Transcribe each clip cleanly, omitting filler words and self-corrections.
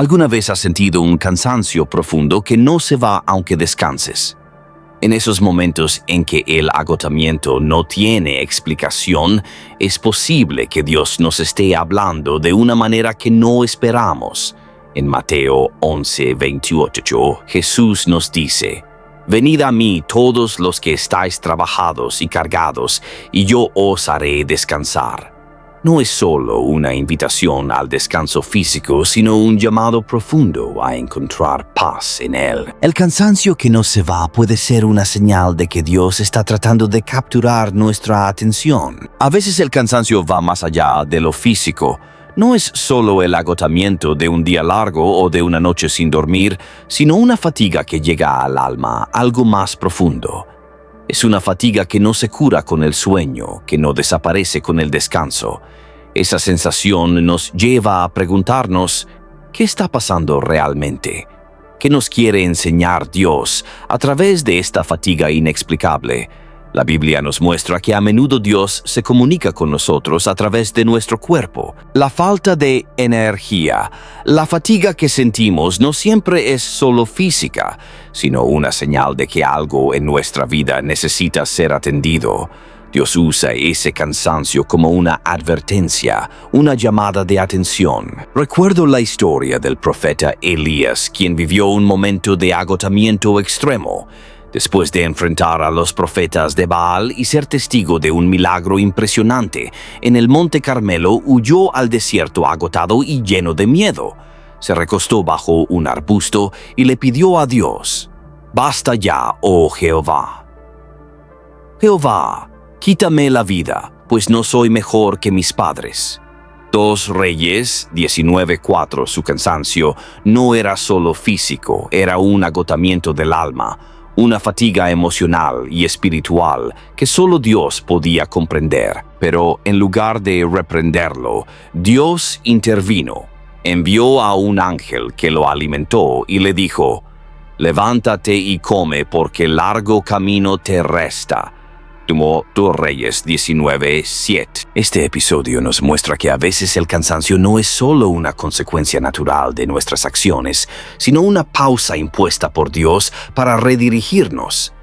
¿Alguna vez has sentido un cansancio profundo que no se va aunque descanses? En esos momentos en que el agotamiento no tiene explicación, es posible que Dios nos esté hablando de una manera que no esperamos. En Mateo 11:28, Jesús nos dice: «Venid a mí todos los que estáis trabajados y cargados, y yo os haré descansar». No es solo una invitación al descanso físico, sino un llamado profundo a encontrar paz en Él. El cansancio que no se va puede ser una señal de que Dios está tratando de capturar nuestra atención. A veces el cansancio va más allá de lo físico. No es solo el agotamiento de un día largo o de una noche sin dormir, sino una fatiga que llega al alma, algo más profundo. Es una fatiga que no se cura con el sueño, que no desaparece con el descanso. Esa sensación nos lleva a preguntarnos: ¿qué está pasando realmente? ¿Qué nos quiere enseñar Dios a través de esta fatiga inexplicable? La Biblia nos muestra que a menudo Dios se comunica con nosotros a través de nuestro cuerpo. La falta de energía, la fatiga que sentimos no siempre es solo física, sino una señal de que algo en nuestra vida necesita ser atendido. Dios usa ese cansancio como una advertencia, una llamada de atención. Recuerdo la historia del profeta Elías, quien vivió un momento de agotamiento extremo. Después de enfrentar a los profetas de Baal y ser testigo de un milagro impresionante, en el Monte Carmelo huyó al desierto agotado y lleno de miedo. Se recostó bajo un arbusto y le pidió a Dios: «Basta ya, oh Jehová. Jehová, quítame la vida, pues no soy mejor que mis padres». 2 Reyes 19:4. Su cansancio no era solo físico, era un agotamiento del alma, una fatiga emocional y espiritual que solo Dios podía comprender. Pero en lugar de reprenderlo, Dios intervino. Envió a un ángel que lo alimentó y le dijo: «Levántate y come, porque largo camino te resta». 2 Reyes 19:7. Este episodio nos muestra que a veces el cansancio no es solo una consecuencia natural de nuestras acciones, sino una pausa impuesta por Dios para redirigirnos.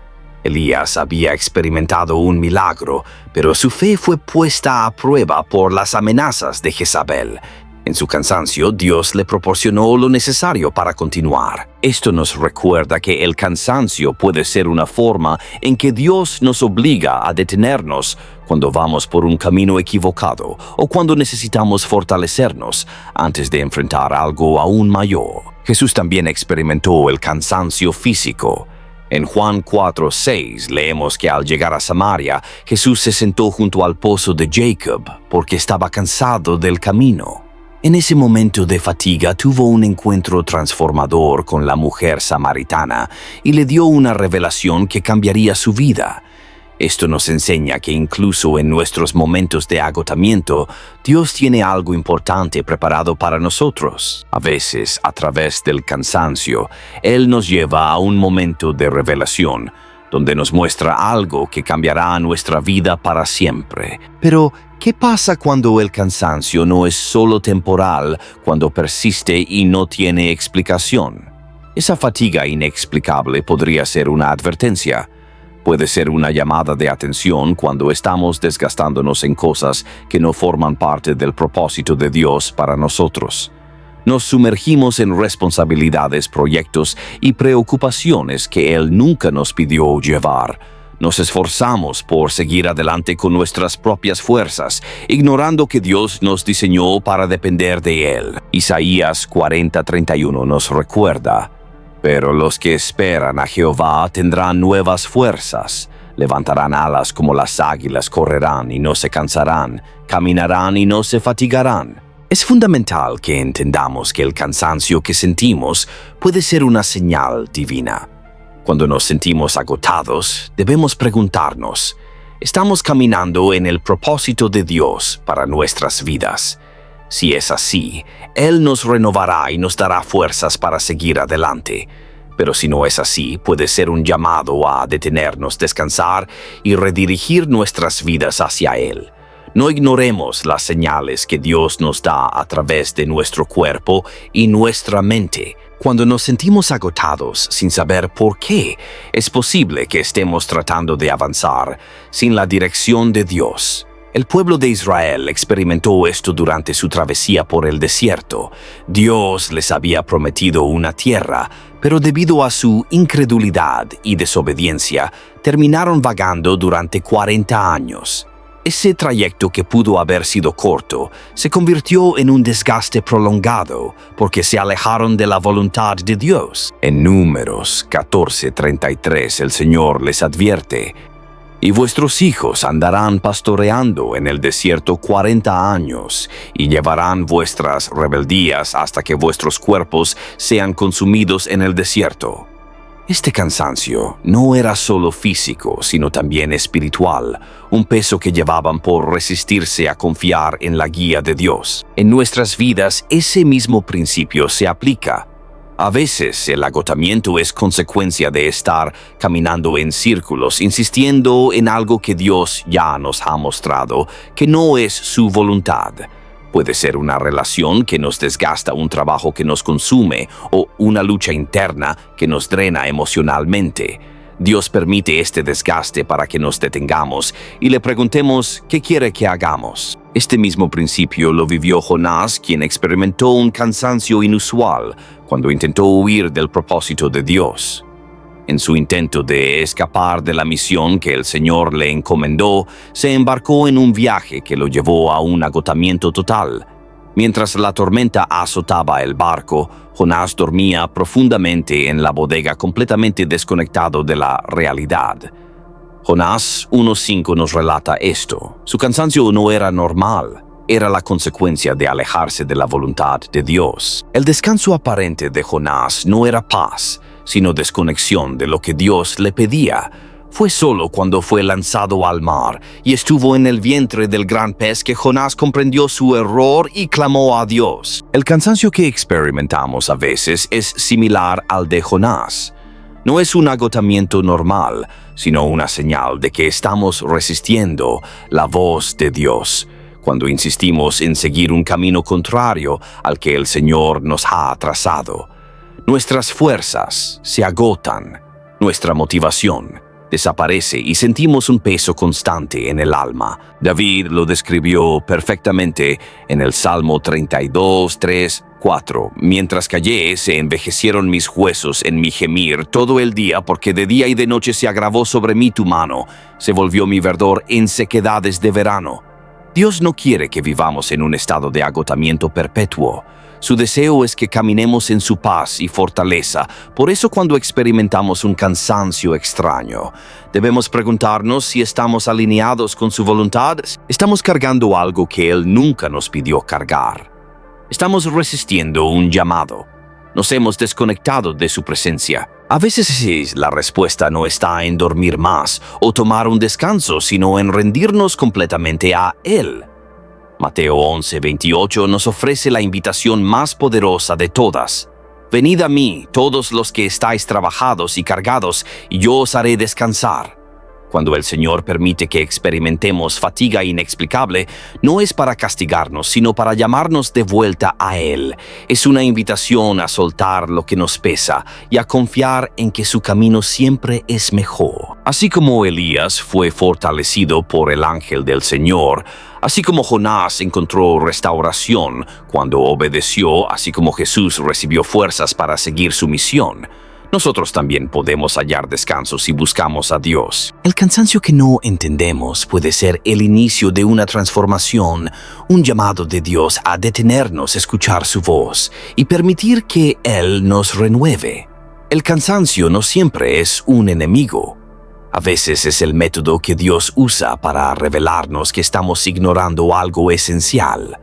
Elías había experimentado un milagro, pero su fe fue puesta a prueba por las amenazas de Jezabel. En su cansancio, Dios le proporcionó lo necesario para continuar. Esto nos recuerda que el cansancio puede ser una forma en que Dios nos obliga a detenernos cuando vamos por un camino equivocado o cuando necesitamos fortalecernos antes de enfrentar algo aún mayor. Jesús también experimentó el cansancio físico. En Juan 4:6 leemos que al llegar a Samaria, Jesús se sentó junto al pozo de Jacob porque estaba cansado del camino. En ese momento de fatiga tuvo un encuentro transformador con la mujer samaritana y le dio una revelación que cambiaría su vida. Esto nos enseña que incluso en nuestros momentos de agotamiento, Dios tiene algo importante preparado para nosotros. A veces, a través del cansancio, Él nos lleva a un momento de revelación, donde nos muestra algo que cambiará nuestra vida para siempre. Pero, ¿qué pasa cuando el cansancio no es solo temporal, cuando persiste y no tiene explicación? Esa fatiga inexplicable podría ser una advertencia. Puede ser una llamada de atención cuando estamos desgastándonos en cosas que no forman parte del propósito de Dios para nosotros. Nos sumergimos en responsabilidades, proyectos y preocupaciones que Él nunca nos pidió llevar. Nos esforzamos por seguir adelante con nuestras propias fuerzas, ignorando que Dios nos diseñó para depender de Él. Isaías 40:31 nos recuerda: «Pero los que esperan a Jehová tendrán nuevas fuerzas, levantarán alas como las águilas, correrán y no se cansarán, caminarán y no se fatigarán». Es fundamental que entendamos que el cansancio que sentimos puede ser una señal divina. Cuando nos sentimos agotados, debemos preguntarnos: ¿estamos caminando en el propósito de Dios para nuestras vidas? Si es así, Él nos renovará y nos dará fuerzas para seguir adelante. Pero si no es así, puede ser un llamado a detenernos, descansar y redirigir nuestras vidas hacia Él. No ignoremos las señales que Dios nos da a través de nuestro cuerpo y nuestra mente. Cuando nos sentimos agotados sin saber por qué, es posible que estemos tratando de avanzar sin la dirección de Dios. El pueblo de Israel experimentó esto durante su travesía por el desierto. Dios les había prometido una tierra, pero debido a su incredulidad y desobediencia, terminaron vagando durante 40 años. Ese trayecto, que pudo haber sido corto, se convirtió en un desgaste prolongado porque se alejaron de la voluntad de Dios. En Números 14:33 el Señor les advierte: «Y vuestros hijos andarán pastoreando en el desierto 40 años, y llevarán vuestras rebeldías hasta que vuestros cuerpos sean consumidos en el desierto». Este cansancio no era solo físico, sino también espiritual, un peso que llevaban por resistirse a confiar en la guía de Dios. En nuestras vidas, ese mismo principio se aplica. A veces el agotamiento es consecuencia de estar caminando en círculos, insistiendo en algo que Dios ya nos ha mostrado que no es su voluntad. Puede ser una relación que nos desgasta, un trabajo que nos consume o una lucha interna que nos drena emocionalmente. Dios permite este desgaste para que nos detengamos y le preguntemos qué quiere que hagamos. Este mismo principio lo vivió Jonás, quien experimentó un cansancio inusual cuando intentó huir del propósito de Dios. En su intento de escapar de la misión que el Señor le encomendó, se embarcó en un viaje que lo llevó a un agotamiento total. Mientras la tormenta azotaba el barco, Jonás dormía profundamente en la bodega, completamente desconectado de la realidad. Jonás 1:5 nos relata esto. Su cansancio no era normal, era la consecuencia de alejarse de la voluntad de Dios. El descanso aparente de Jonás no era paz, sino desconexión de lo que Dios le pedía. Fue solo cuando fue lanzado al mar y estuvo en el vientre del gran pez que Jonás comprendió su error y clamó a Dios. El cansancio que experimentamos a veces es similar al de Jonás. No es un agotamiento normal, sino una señal de que estamos resistiendo la voz de Dios, cuando insistimos en seguir un camino contrario al que el Señor nos ha trazado. Nuestras fuerzas se agotan, nuestra motivación desaparece y sentimos un peso constante en el alma. David lo describió perfectamente en el Salmo 32, 3, 4. «Mientras callé, se envejecieron mis huesos en mi gemir todo el día, porque de día y de noche se agravó sobre mí tu mano, se volvió mi verdor en sequedades de verano». Dios no quiere que vivamos en un estado de agotamiento perpetuo. Su deseo es que caminemos en su paz y fortaleza. Por eso, cuando experimentamos un cansancio extraño, debemos preguntarnos si estamos alineados con su voluntad. ¿Estamos cargando algo que Él nunca nos pidió cargar? ¿Estamos resistiendo un llamado? ¿Nos hemos desconectado de su presencia? A veces la respuesta no está en dormir más o tomar un descanso, sino en rendirnos completamente a Él. Mateo 11:28 nos ofrece la invitación más poderosa de todas. «Venid a mí, todos los que estáis trabajados y cargados, y yo os haré descansar». Cuando el Señor permite que experimentemos fatiga inexplicable, no es para castigarnos, sino para llamarnos de vuelta a Él. Es una invitación a soltar lo que nos pesa y a confiar en que su camino siempre es mejor. Así como Elías fue fortalecido por el ángel del Señor, así como Jonás encontró restauración cuando obedeció, así como Jesús recibió fuerzas para seguir su misión, nosotros también podemos hallar descanso si buscamos a Dios. El cansancio que no entendemos puede ser el inicio de una transformación, un llamado de Dios a detenernos a escuchar su voz y permitir que Él nos renueve. El cansancio no siempre es un enemigo. A veces es el método que Dios usa para revelarnos que estamos ignorando algo esencial.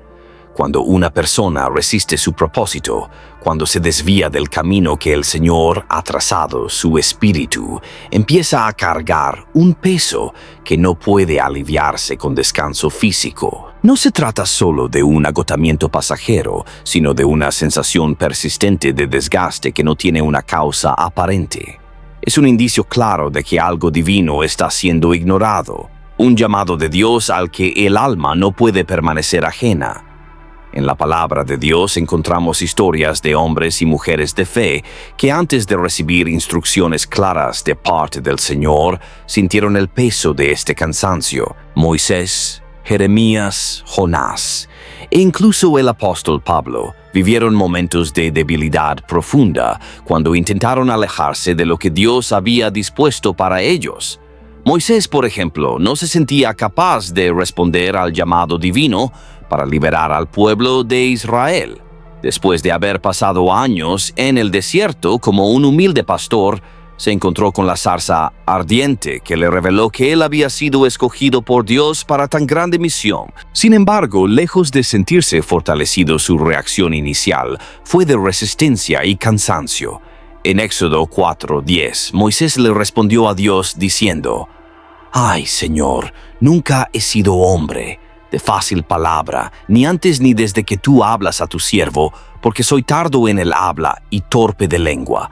Cuando una persona resiste su propósito, cuando se desvía del camino que el Señor ha trazado, su espíritu empieza a cargar un peso que no puede aliviarse con descanso físico. No se trata solo de un agotamiento pasajero, sino de una sensación persistente de desgaste que no tiene una causa aparente. Es un indicio claro de que algo divino está siendo ignorado. un llamado de Dios al que el alma no puede permanecer ajena. En la palabra de Dios encontramos historias de hombres y mujeres de fe que antes de recibir instrucciones claras de parte del Señor, sintieron el peso de este cansancio. Moisés, Jeremías, Jonás e incluso el apóstol Pablo vivieron momentos de debilidad profunda cuando intentaron alejarse de lo que Dios había dispuesto para ellos. Moisés, por ejemplo, no se sentía capaz de responder al llamado divino para liberar al pueblo de Israel. Después de haber pasado años en el desierto como un humilde pastor, se encontró con la zarza ardiente que le reveló que él había sido escogido por Dios para tan grande misión. Sin embargo, lejos de sentirse fortalecido, su reacción inicial fue de resistencia y cansancio. En Éxodo 4:10, Moisés le respondió a Dios diciendo: «Ay, Señor, nunca he sido hombre de fácil palabra, ni antes ni desde que tú hablas a tu siervo, porque soy tardo en el habla y torpe de lengua».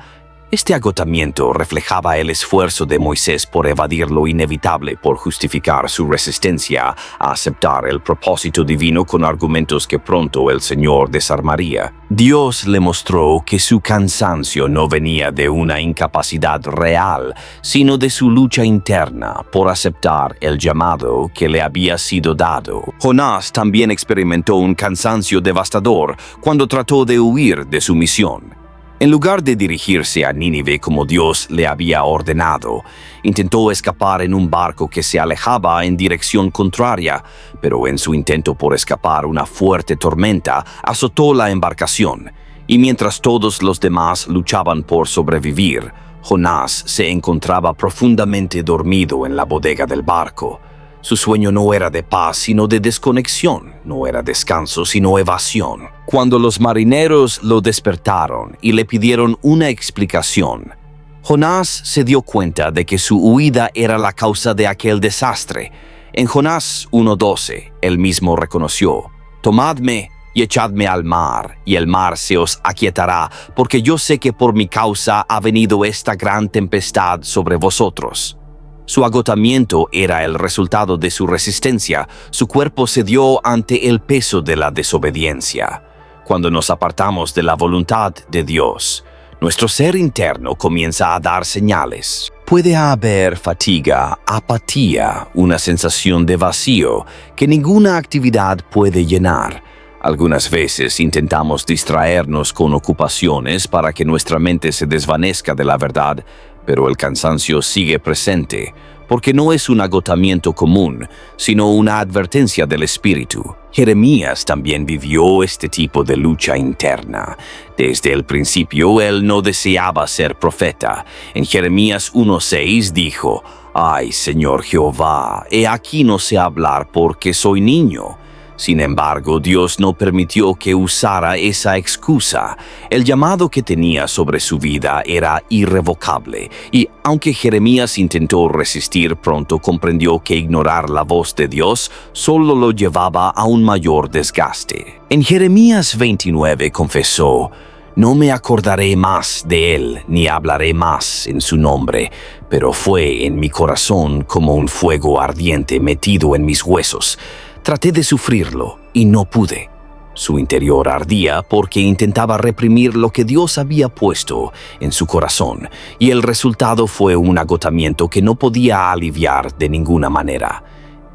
Este agotamiento reflejaba el esfuerzo de Moisés por evadir lo inevitable, por justificar su resistencia a aceptar el propósito divino con argumentos que pronto el Señor desarmaría. Dios le mostró que su cansancio no venía de una incapacidad real, sino de su lucha interna por aceptar el llamado que le había sido dado. Jonás también experimentó un cansancio devastador cuando trató de huir de su misión. En lugar de dirigirse a Nínive como Dios le había ordenado, intentó escapar en un barco que se alejaba en dirección contraria, pero en su intento por escapar una fuerte tormenta azotó la embarcación, y mientras todos los demás luchaban por sobrevivir, Jonás se encontraba profundamente dormido en la bodega del barco. Su sueño no era de paz, sino de desconexión, no era descanso, sino evasión. Cuando los marineros lo despertaron y le pidieron una explicación, Jonás se dio cuenta de que su huida era la causa de aquel desastre. En Jonás 1:12, él mismo reconoció: «Tomadme y echadme al mar, y el mar se os aquietará, porque yo sé que por mi causa ha venido esta gran tempestad sobre vosotros». Su agotamiento era el resultado de su resistencia. Su cuerpo cedió ante el peso de la desobediencia. Cuando nos apartamos de la voluntad de Dios, nuestro ser interno comienza a dar señales. Puede haber fatiga, apatía, una sensación de vacío que ninguna actividad puede llenar. Algunas veces intentamos distraernos con ocupaciones para que nuestra mente se desvanezca de la verdad, pero el cansancio sigue presente, porque no es un agotamiento común, sino una advertencia del espíritu. Jeremías también vivió este tipo de lucha interna. Desde el principio él no deseaba ser profeta. En Jeremías 1:6 dijo: «Ay, Señor Jehová, he aquí no sé hablar porque soy niño». Sin embargo, Dios no permitió que usara esa excusa. El llamado que tenía sobre su vida era irrevocable, y aunque Jeremías intentó resistir, pronto comprendió que ignorar la voz de Dios solo lo llevaba a un mayor desgaste. En Jeremías 29 confesó: «No me acordaré más de él, ni hablaré más en su nombre, pero fue en mi corazón como un fuego ardiente metido en mis huesos. Traté de sufrirlo y no pude». Su interior ardía porque intentaba reprimir lo que Dios había puesto en su corazón, y el resultado fue un agotamiento que no podía aliviar de ninguna manera.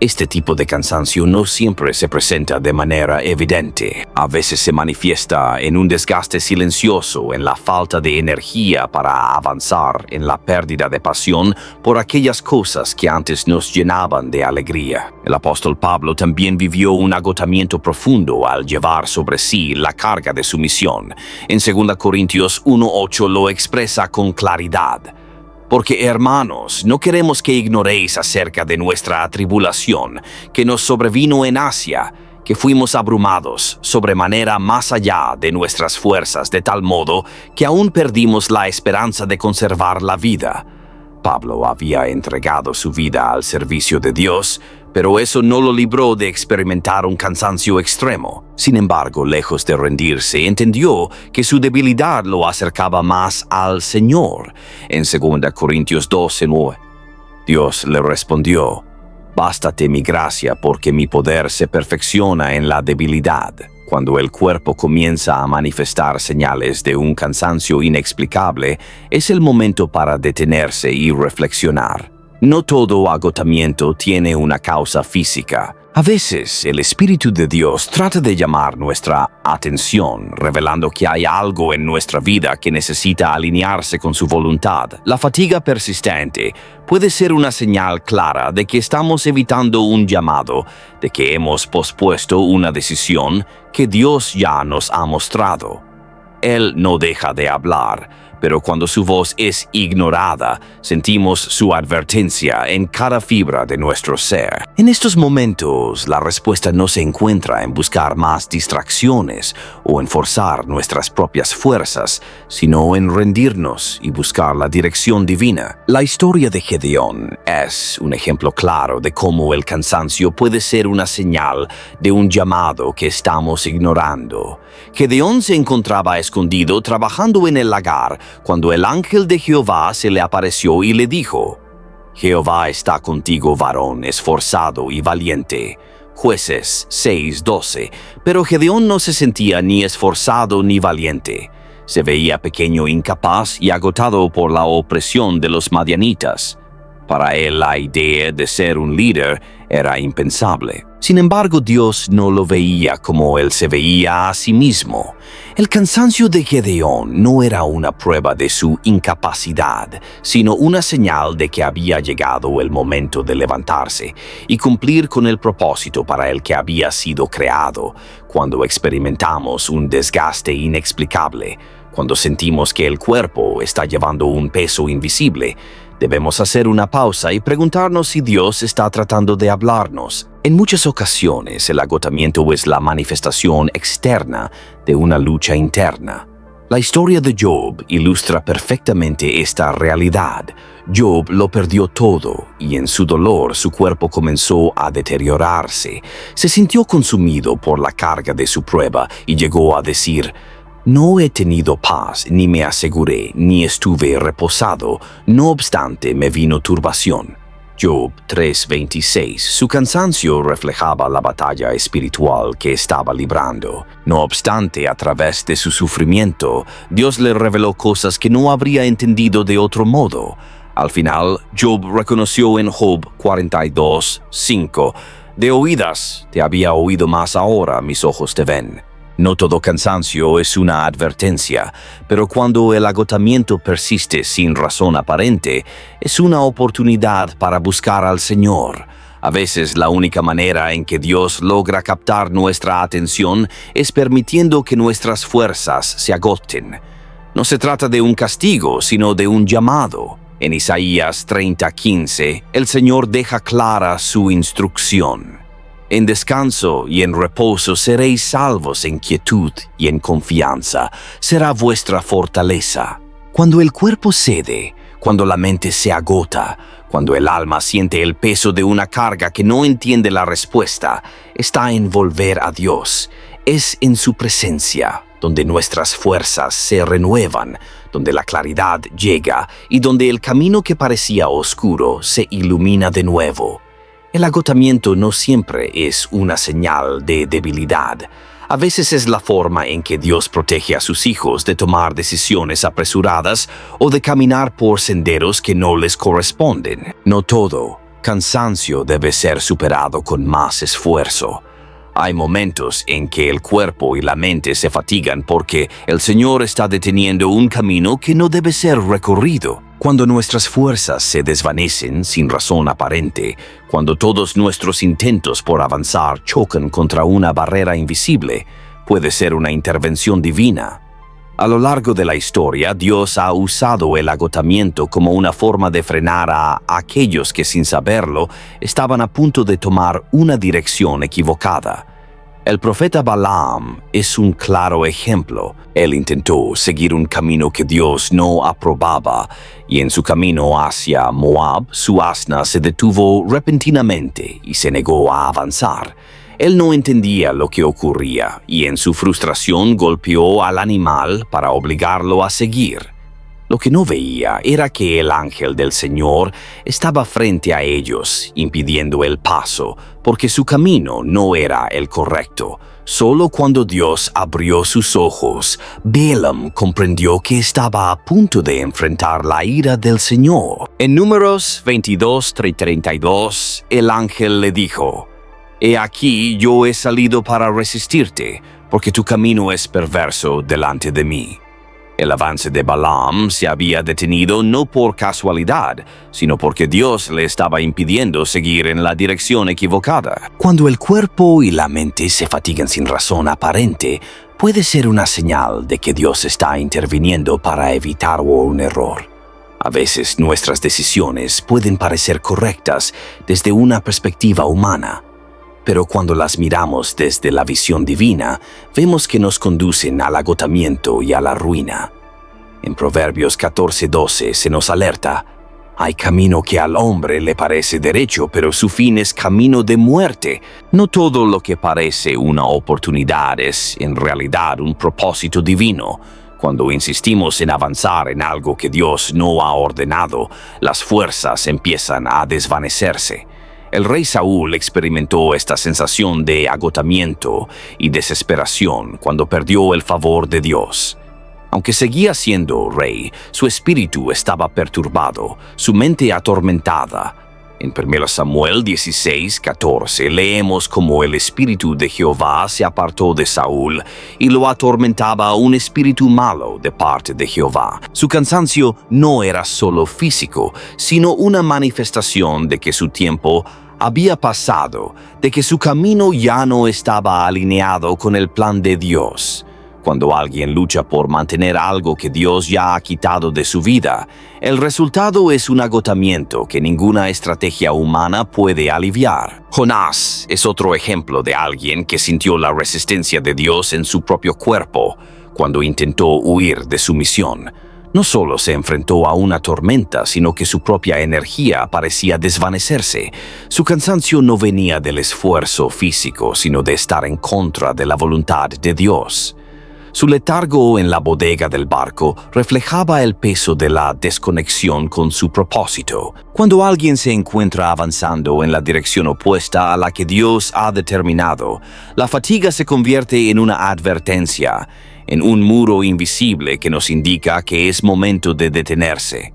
Este tipo de cansancio no siempre se presenta de manera evidente. A veces se manifiesta en un desgaste silencioso, en la falta de energía para avanzar, en la pérdida de pasión por aquellas cosas que antes nos llenaban de alegría. El apóstol Pablo también vivió un agotamiento profundo al llevar sobre sí la carga de su misión. En 2 Corintios 1:8 lo expresa con claridad: «Porque, hermanos, no queremos que ignoréis acerca de nuestra atribulación que nos sobrevino en Asia, que fuimos abrumados sobremanera más allá de nuestras fuerzas, de tal modo que aún perdimos la esperanza de conservar la vida». Pablo había entregado su vida al servicio de Dios, pero eso no lo libró de experimentar un cansancio extremo. Sin embargo, lejos de rendirse, entendió que su debilidad lo acercaba más al Señor. En 2 Corintios 12:9, Dios le respondió: Bástate mi gracia porque mi poder se perfecciona en la debilidad. Cuando el cuerpo comienza a manifestar señales de un cansancio inexplicable, es el momento para detenerse y reflexionar. No todo agotamiento tiene una causa física. A veces, el Espíritu de Dios trata de llamar nuestra atención, revelando que hay algo en nuestra vida que necesita alinearse con su voluntad. La fatiga persistente puede ser una señal clara de que estamos evitando un llamado, de que hemos pospuesto una decisión que Dios ya nos ha mostrado. Él no deja de hablar, pero cuando su voz es ignorada, sentimos su advertencia en cada fibra de nuestro ser. En estos momentos, la respuesta no se encuentra en buscar más distracciones o en forzar nuestras propias fuerzas, sino en rendirnos y buscar la dirección divina. La historia de Gedeón es un ejemplo claro de cómo el cansancio puede ser una señal de un llamado que estamos ignorando. Gedeón se encontraba escondido trabajando en el lagar cuando el ángel de Jehová se le apareció y le dijo: Jehová está contigo, varón esforzado y valiente. Jueces 6:12. Pero Gedeón no se sentía ni esforzado ni valiente. Se veía pequeño, incapaz y agotado por la opresión de los madianitas. Para él la idea de ser un líder era impensable. Sin embargo, Dios no lo veía como él se veía a sí mismo. El cansancio de Gedeón no era una prueba de su incapacidad, sino una señal de que había llegado el momento de levantarse y cumplir con el propósito para el que había sido creado. Cuando experimentamos un desgaste inexplicable, cuando sentimos que el cuerpo está llevando un peso invisible, debemos hacer una pausa y preguntarnos si Dios está tratando de hablarnos. En muchas ocasiones, el agotamiento es la manifestación externa de una lucha interna. La historia de Job ilustra perfectamente esta realidad. Job lo perdió todo y en su dolor su cuerpo comenzó a deteriorarse. Se sintió consumido por la carga de su prueba y llegó a decir: no he tenido paz, ni me aseguré, ni estuve reposado, no obstante me vino turbación. Job 3:26. Su cansancio reflejaba la batalla espiritual que estaba librando. No obstante, a través de su sufrimiento, Dios le reveló cosas que no habría entendido de otro modo. Al final, Job reconoció en Job 42:5: de oídas te había oído, mas ahora mis ojos te ven. No todo cansancio es una advertencia, pero cuando el agotamiento persiste sin razón aparente, es una oportunidad para buscar al Señor. A veces la única manera en que Dios logra captar nuestra atención es permitiendo que nuestras fuerzas se agoten. No se trata de un castigo, sino de un llamado. En Isaías 30:15, el Señor deja clara su instrucción. En descanso y en reposo seréis salvos, en quietud y en confianza será vuestra fortaleza. Cuando el cuerpo cede, cuando la mente se agota, cuando el alma siente el peso de una carga que no entiende la respuesta, está en volver a Dios. Es en su presencia donde nuestras fuerzas se renuevan, donde la claridad llega y donde el camino que parecía oscuro se ilumina de nuevo. El agotamiento no siempre es una señal de debilidad. A veces es la forma en que Dios protege a sus hijos de tomar decisiones apresuradas o de caminar por senderos que no les corresponden. No todo cansancio debe ser superado con más esfuerzo. Hay momentos en que el cuerpo y la mente se fatigan porque el Señor está deteniendo un camino que no debe ser recorrido. Cuando nuestras fuerzas se desvanecen sin razón aparente, cuando todos nuestros intentos por avanzar chocan contra una barrera invisible, puede ser una intervención divina. A lo largo de la historia, Dios ha usado el agotamiento como una forma de frenar a aquellos que, sin saberlo, estaban a punto de tomar una dirección equivocada. El profeta Balaam es un claro ejemplo. Él intentó seguir un camino que Dios no aprobaba, y en su camino hacia Moab, su asna se detuvo repentinamente y se negó a avanzar. Él no entendía lo que ocurría, y en su frustración golpeó al animal para obligarlo a seguir. Lo que no veía era que el ángel del Señor estaba frente a ellos, impidiendo el paso, porque su camino no era el correcto. Solo cuando Dios abrió sus ojos, Balaam comprendió que estaba a punto de enfrentar la ira del Señor. En Números 22:32, el ángel le dijo: «He aquí, yo he salido para resistirte, porque tu camino es perverso delante de mí». El avance de Balaam se había detenido no por casualidad, sino porque Dios le estaba impidiendo seguir en la dirección equivocada. Cuando el cuerpo y la mente se fatigan sin razón aparente, puede ser una señal de que Dios está interviniendo para evitar un error. A veces nuestras decisiones pueden parecer correctas desde una perspectiva humana, pero cuando las miramos desde la visión divina, vemos que nos conducen al agotamiento y a la ruina. En Proverbios 14:12 se nos alerta: «Hay camino que al hombre le parece derecho, pero su fin es camino de muerte». No todo lo que parece una oportunidad es en realidad un propósito divino. Cuando insistimos en avanzar en algo que Dios no ha ordenado, las fuerzas empiezan a desvanecerse. El rey Saúl experimentó esta sensación de agotamiento y desesperación cuando perdió el favor de Dios. Aunque seguía siendo rey, su espíritu estaba perturbado, su mente atormentada. En 1 Samuel 16:14 leemos cómo el espíritu de Jehová se apartó de Saúl y lo atormentaba un espíritu malo de parte de Jehová. Su cansancio no era solo físico, sino una manifestación de que su tiempo había pasado, de que su camino ya no estaba alineado con el plan de Dios. Cuando alguien lucha por mantener algo que Dios ya ha quitado de su vida, el resultado es un agotamiento que ninguna estrategia humana puede aliviar. Jonás es otro ejemplo de alguien que sintió la resistencia de Dios en su propio cuerpo cuando intentó huir de su misión. No solo se enfrentó a una tormenta, sino que su propia energía parecía desvanecerse. Su cansancio no venía del esfuerzo físico, sino de estar en contra de la voluntad de Dios. Su letargo en la bodega del barco reflejaba el peso de la desconexión con su propósito. Cuando alguien se encuentra avanzando en la dirección opuesta a la que Dios ha determinado, la fatiga se convierte en una advertencia, en un muro invisible que nos indica que es momento de detenerse.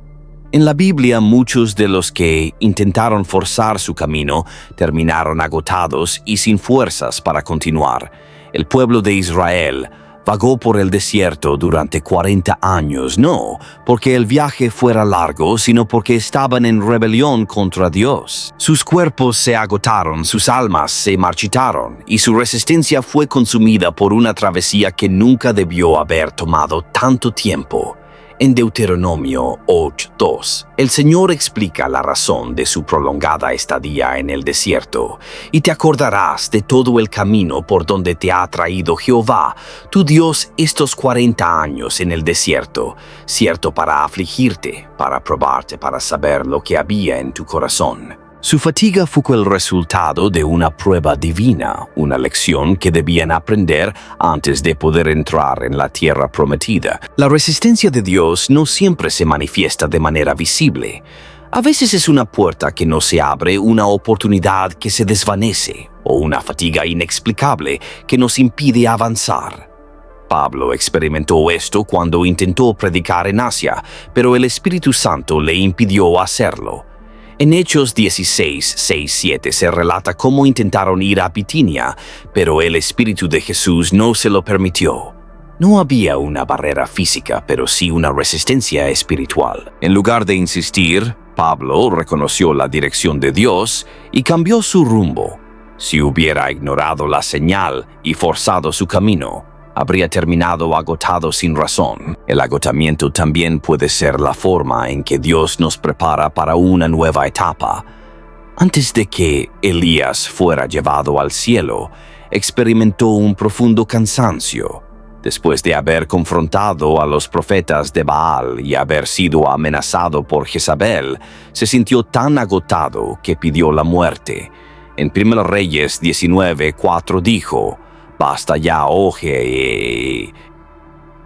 En la Biblia, muchos de los que intentaron forzar su camino terminaron agotados y sin fuerzas para continuar. El pueblo de Israel vagó por el desierto durante 40 años, no porque el viaje fuera largo, sino porque estaban en rebelión contra Dios. Sus cuerpos se agotaron, sus almas se marchitaron, y su resistencia fue consumida por una travesía que nunca debió haber tomado tanto tiempo. En Deuteronomio 8:2, el Señor explica la razón de su prolongada estadía en el desierto. «Y te acordarás de todo el camino por donde te ha traído Jehová, tu Dios, estos 40 años en el desierto, cierto para afligirte, para probarte, para saber lo que había en tu corazón». Su fatiga fue el resultado de una prueba divina, una lección que debían aprender antes de poder entrar en la tierra prometida. La resistencia de Dios no siempre se manifiesta de manera visible. A veces es una puerta que no se abre, una oportunidad que se desvanece, o una fatiga inexplicable que nos impide avanzar. Pablo experimentó esto cuando intentó predicar en Asia, pero el Espíritu Santo le impidió hacerlo. En Hechos 16:6-7 se relata cómo intentaron ir a Bitinia, pero el Espíritu de Jesús no se lo permitió. No había una barrera física, pero sí una resistencia espiritual. En lugar de insistir, Pablo reconoció la dirección de Dios y cambió su rumbo. Si hubiera ignorado la señal y forzado su camino, habría terminado agotado sin razón. El agotamiento también puede ser la forma en que Dios nos prepara para una nueva etapa. Antes de que Elías fuera llevado al cielo, experimentó un profundo cansancio. Después de haber confrontado a los profetas de Baal y haber sido amenazado por Jezabel, se sintió tan agotado que pidió la muerte. En 1 Reyes 19:4 dijo: «Basta ya, oh Jehová,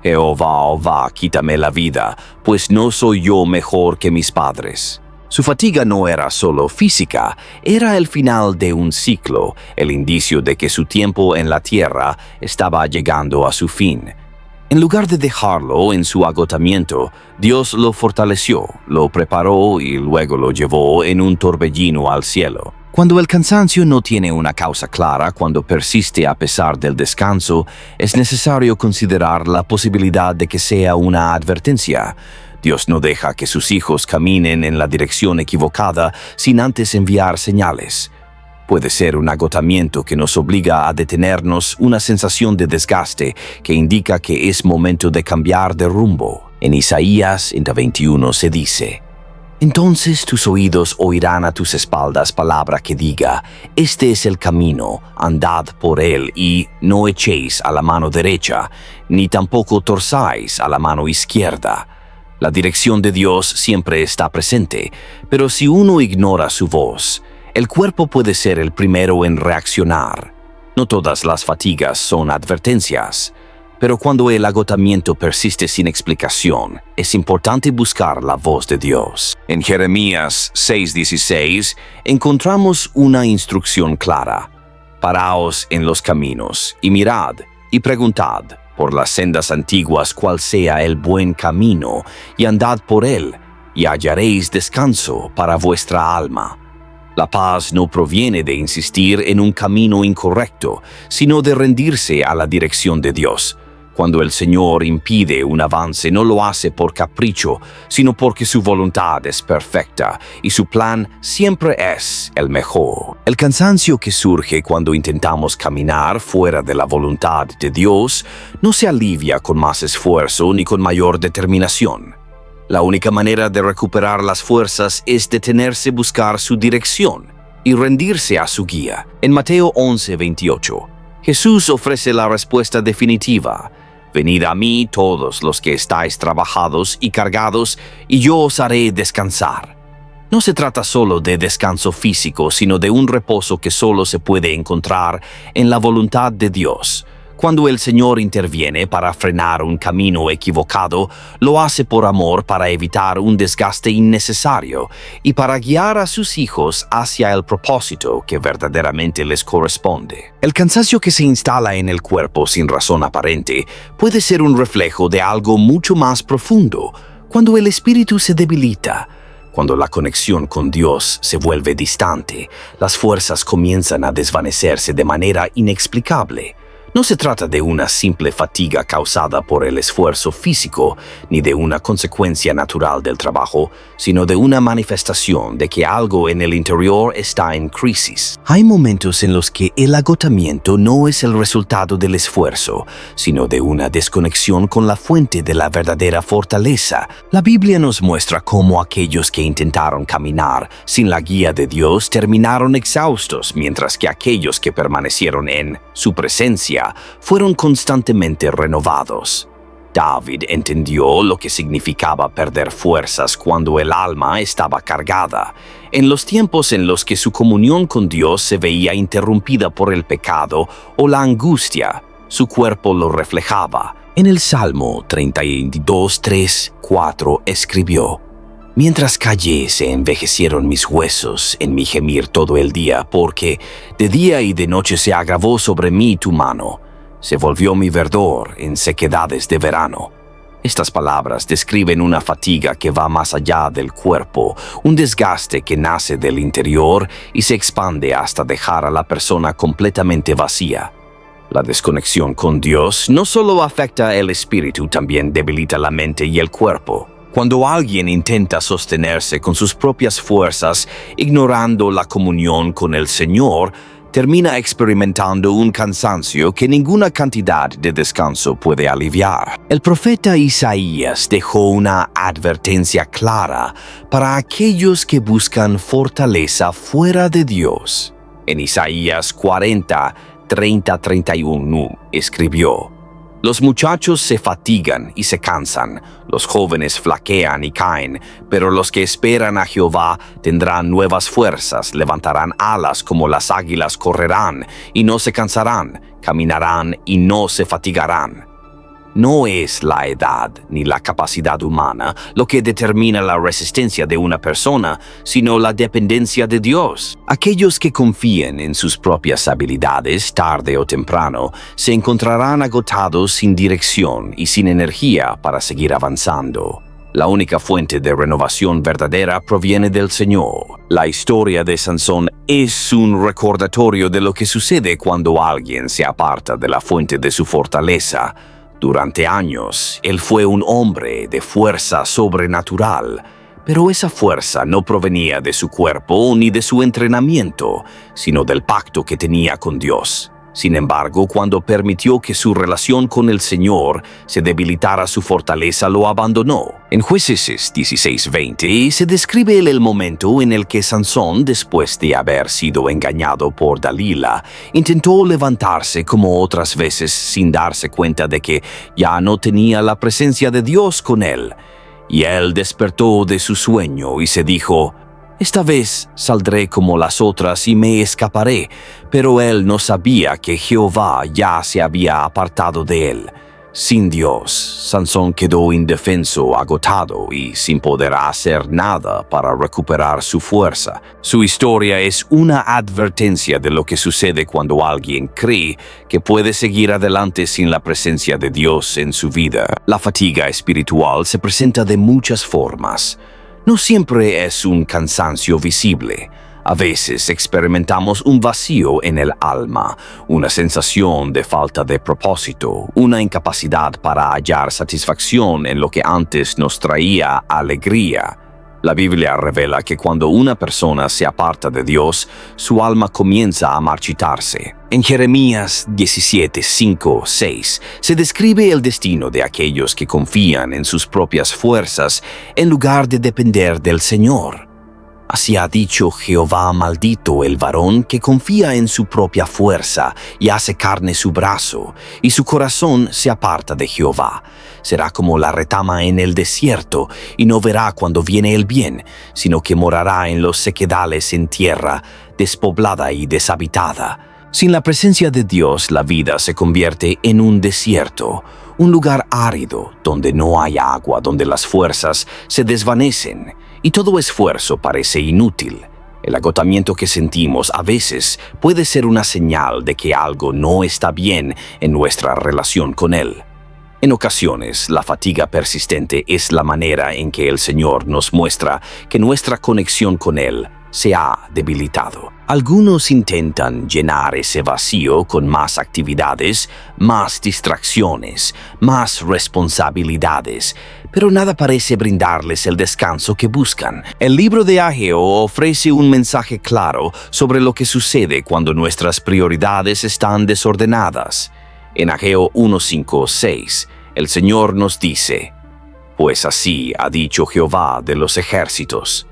Jehová, quítame la vida, pues no soy yo mejor que mis padres. Su fatiga no era solo física, era el final de un ciclo, el indicio de que su tiempo en la tierra estaba llegando a su fin. En lugar de dejarlo en su agotamiento, Dios lo fortaleció, lo preparó y luego lo llevó en un torbellino al cielo. Cuando el cansancio no tiene una causa clara, cuando persiste a pesar del descanso, es necesario considerar la posibilidad de que sea una advertencia. Dios no deja que sus hijos caminen en la dirección equivocada sin antes enviar señales. Puede ser un agotamiento que nos obliga a detenernos, una sensación de desgaste que indica que es momento de cambiar de rumbo. En Isaías 21 se dice: Entonces tus oídos oirán a tus espaldas palabra que diga: Este es el camino, andad por él, y no echéis a la mano derecha, ni tampoco torzáis a la mano izquierda. La dirección de Dios siempre está presente, pero si uno ignora su voz, el cuerpo puede ser el primero en reaccionar. No todas las fatigas son advertencias, pero cuando el agotamiento persiste sin explicación, es importante buscar la voz de Dios. En Jeremías 6:16 encontramos una instrucción clara: Paraos en los caminos, y mirad, y preguntad por las sendas antiguas cuál sea el buen camino, y andad por él, y hallaréis descanso para vuestra alma. La paz no proviene de insistir en un camino incorrecto, sino de rendirse a la dirección de Dios. Cuando el Señor impide un avance, no lo hace por capricho, sino porque su voluntad es perfecta y su plan siempre es el mejor. El cansancio que surge cuando intentamos caminar fuera de la voluntad de Dios no se alivia con más esfuerzo ni con mayor determinación. La única manera de recuperar las fuerzas es detenerse, buscar su dirección y rendirse a su guía. En Mateo 11:28, Jesús ofrece la respuesta definitiva: Venid a mí todos los que estáis trabajados y cargados, y yo os haré descansar. No se trata solo de descanso físico, sino de un reposo que solo se puede encontrar en la voluntad de Dios. Cuando el Señor interviene para frenar un camino equivocado, lo hace por amor para evitar un desgaste innecesario y para guiar a sus hijos hacia el propósito que verdaderamente les corresponde. El cansancio que se instala en el cuerpo sin razón aparente puede ser un reflejo de algo mucho más profundo. Cuando el espíritu se debilita, cuando la conexión con Dios se vuelve distante, las fuerzas comienzan a desvanecerse de manera inexplicable. No se trata de una simple fatiga causada por el esfuerzo físico, ni de una consecuencia natural del trabajo, sino de una manifestación de que algo en el interior está en crisis. Hay momentos en los que el agotamiento no es el resultado del esfuerzo, sino de una desconexión con la fuente de la verdadera fortaleza. La Biblia nos muestra cómo aquellos que intentaron caminar sin la guía de Dios terminaron exhaustos, mientras que aquellos que permanecieron en su presencia fueron constantemente renovados. David entendió lo que significaba perder fuerzas cuando el alma estaba cargada. En los tiempos en los que su comunión con Dios se veía interrumpida por el pecado o la angustia, su cuerpo lo reflejaba. En el Salmo 32, 3, 4 escribió: Mientras callé se envejecieron mis huesos en mi gemir todo el día, porque de día y de noche se agravó sobre mí tu mano. Se volvió mi verdor en sequedades de verano. Estas palabras describen una fatiga que va más allá del cuerpo, un desgaste que nace del interior y se expande hasta dejar a la persona completamente vacía. La desconexión con Dios no solo afecta el espíritu, también debilita la mente y el cuerpo. Cuando alguien intenta sostenerse con sus propias fuerzas, ignorando la comunión con el Señor, termina experimentando un cansancio que ninguna cantidad de descanso puede aliviar. El profeta Isaías dejó una advertencia clara para aquellos que buscan fortaleza fuera de Dios. En Isaías 40, 30-31 escribió: Los muchachos se fatigan y se cansan, los jóvenes flaquean y caen, pero los que esperan a Jehová tendrán nuevas fuerzas, levantarán alas como las águilas, correrán y no se cansarán, caminarán y no se fatigarán. No es la edad ni la capacidad humana lo que determina la resistencia de una persona, sino la dependencia de Dios. Aquellos que confíen en sus propias habilidades, tarde o temprano, se encontrarán agotados sin dirección y sin energía para seguir avanzando. La única fuente de renovación verdadera proviene del Señor. La historia de Sansón es un recordatorio de lo que sucede cuando alguien se aparta de la fuente de su fortaleza. Durante años, él fue un hombre de fuerza sobrenatural, pero esa fuerza no provenía de su cuerpo ni de su entrenamiento, sino del pacto que tenía con Dios. Sin embargo, cuando permitió que su relación con el Señor se debilitara, su fortaleza lo abandonó. En Jueces 16:20 se describe el momento en el que Sansón, después de haber sido engañado por Dalila, intentó levantarse como otras veces sin darse cuenta de que ya no tenía la presencia de Dios con él. Y él despertó de su sueño y se dijo: «Esta vez saldré como las otras y me escaparé», pero él no sabía que Jehová ya se había apartado de él. Sin Dios, Sansón quedó indefenso, agotado y sin poder hacer nada para recuperar su fuerza. Su historia es una advertencia de lo que sucede cuando alguien cree que puede seguir adelante sin la presencia de Dios en su vida. La fatiga espiritual se presenta de muchas formas. No siempre es un cansancio visible. A veces experimentamos un vacío en el alma, una sensación de falta de propósito, una incapacidad para hallar satisfacción en lo que antes nos traía alegría. La Biblia revela que cuando una persona se aparta de Dios, su alma comienza a marchitarse. En Jeremías 17:5-6 se describe el destino de aquellos que confían en sus propias fuerzas en lugar de depender del Señor. Así ha dicho Jehová: maldito el varón que confía en su propia fuerza y hace carne su brazo, y su corazón se aparta de Jehová. Será como la retama en el desierto, y no verá cuando viene el bien, sino que morará en los sequedales en tierra, despoblada y deshabitada. Sin la presencia de Dios, la vida se convierte en un desierto, un lugar árido, donde no hay agua, donde las fuerzas se desvanecen, y todo esfuerzo parece inútil. El agotamiento que sentimos a veces puede ser una señal de que algo no está bien en nuestra relación con Él. En ocasiones, la fatiga persistente es la manera en que el Señor nos muestra que nuestra conexión con Él se ha debilitado. Algunos intentan llenar ese vacío con más actividades, más distracciones, más responsabilidades, pero nada parece brindarles el descanso que buscan. El libro de Ageo ofrece un mensaje claro sobre lo que sucede cuando nuestras prioridades están desordenadas. En Ageo 1:5-6, el Señor nos dice: «Pues así ha dicho Jehová de los ejércitos: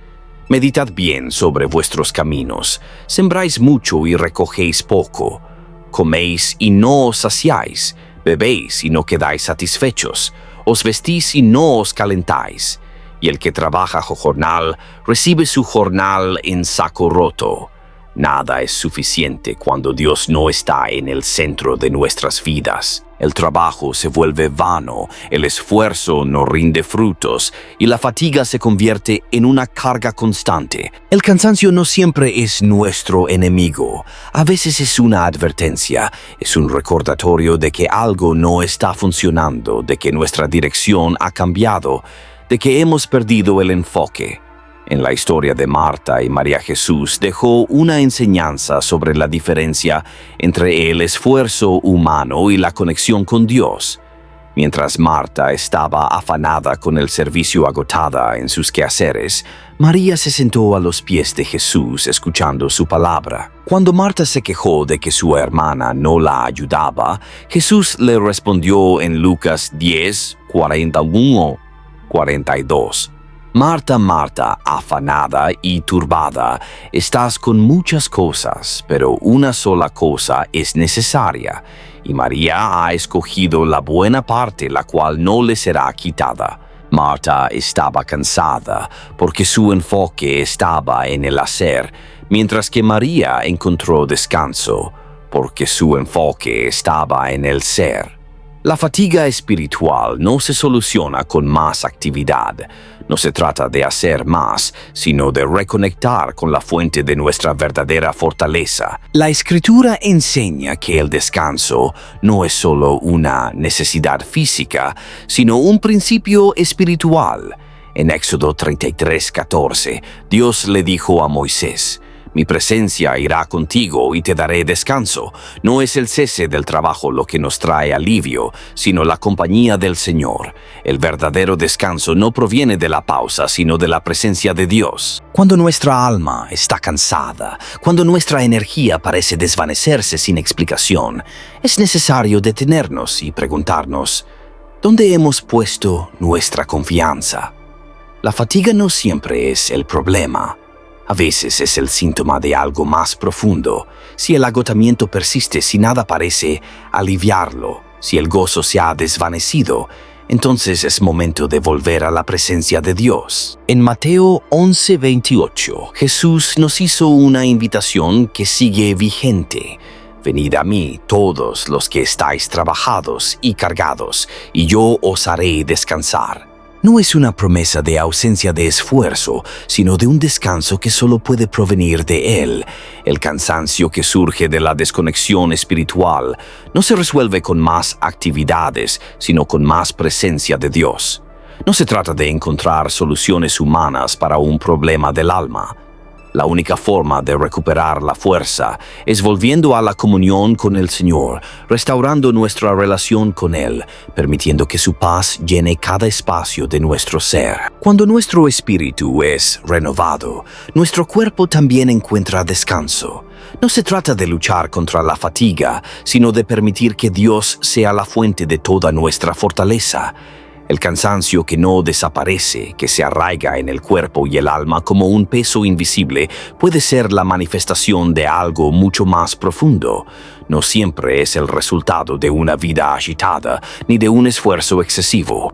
meditad bien sobre vuestros caminos, sembráis mucho y recogéis poco, coméis y no os saciáis, bebéis y no quedáis satisfechos, os vestís y no os calentáis, y el que trabaja jornal recibe su jornal en saco roto». Nada es suficiente cuando Dios no está en el centro de nuestras vidas. El trabajo se vuelve vano, el esfuerzo no rinde frutos y la fatiga se convierte en una carga constante. El cansancio no siempre es nuestro enemigo. A veces es una advertencia, es un recordatorio de que algo no está funcionando, de que nuestra dirección ha cambiado, de que hemos perdido el enfoque. En la historia de Marta y María, Jesús dejó una enseñanza sobre la diferencia entre el esfuerzo humano y la conexión con Dios. Mientras Marta estaba afanada con el servicio, agotada en sus quehaceres, María se sentó a los pies de Jesús escuchando su palabra. Cuando Marta se quejó de que su hermana no la ayudaba, Jesús le respondió en Lucas 10:41-42. «Marta, Marta, afanada y turbada, estás con muchas cosas, pero una sola cosa es necesaria, y María ha escogido la buena parte, la cual no le será quitada». Marta estaba cansada porque su enfoque estaba en el hacer, mientras que María encontró descanso porque su enfoque estaba en el ser. La fatiga espiritual no se soluciona con más actividad. No se trata de hacer más, sino de reconectar con la fuente de nuestra verdadera fortaleza. La Escritura enseña que el descanso no es solo una necesidad física, sino un principio espiritual. En Éxodo 33:14, Dios le dijo a Moisés: «Mi presencia irá contigo y te daré descanso». No es el cese del trabajo lo que nos trae alivio, sino la compañía del Señor. El verdadero descanso no proviene de la pausa, sino de la presencia de Dios. Cuando nuestra alma está cansada, cuando nuestra energía parece desvanecerse sin explicación, es necesario detenernos y preguntarnos: ¿dónde hemos puesto nuestra confianza? La fatiga no siempre es el problema. A veces es el síntoma de algo más profundo. Si el agotamiento persiste, si nada parece aliviarlo, si el gozo se ha desvanecido, entonces es momento de volver a la presencia de Dios. En Mateo 11:28, Jesús nos hizo una invitación que sigue vigente. «Venid a mí todos los que estáis trabajados y cargados, y yo os haré descansar». No es una promesa de ausencia de esfuerzo, sino de un descanso que solo puede provenir de Él. El cansancio que surge de la desconexión espiritual no se resuelve con más actividades, sino con más presencia de Dios. No se trata de encontrar soluciones humanas para un problema del alma. La única forma de recuperar la fuerza es volviendo a la comunión con el Señor, restaurando nuestra relación con Él, permitiendo que su paz llene cada espacio de nuestro ser. Cuando nuestro espíritu es renovado, nuestro cuerpo también encuentra descanso. No se trata de luchar contra la fatiga, sino de permitir que Dios sea la fuente de toda nuestra fortaleza. El cansancio que no desaparece, que se arraiga en el cuerpo y el alma como un peso invisible, puede ser la manifestación de algo mucho más profundo. No siempre es el resultado de una vida agitada, ni de un esfuerzo excesivo.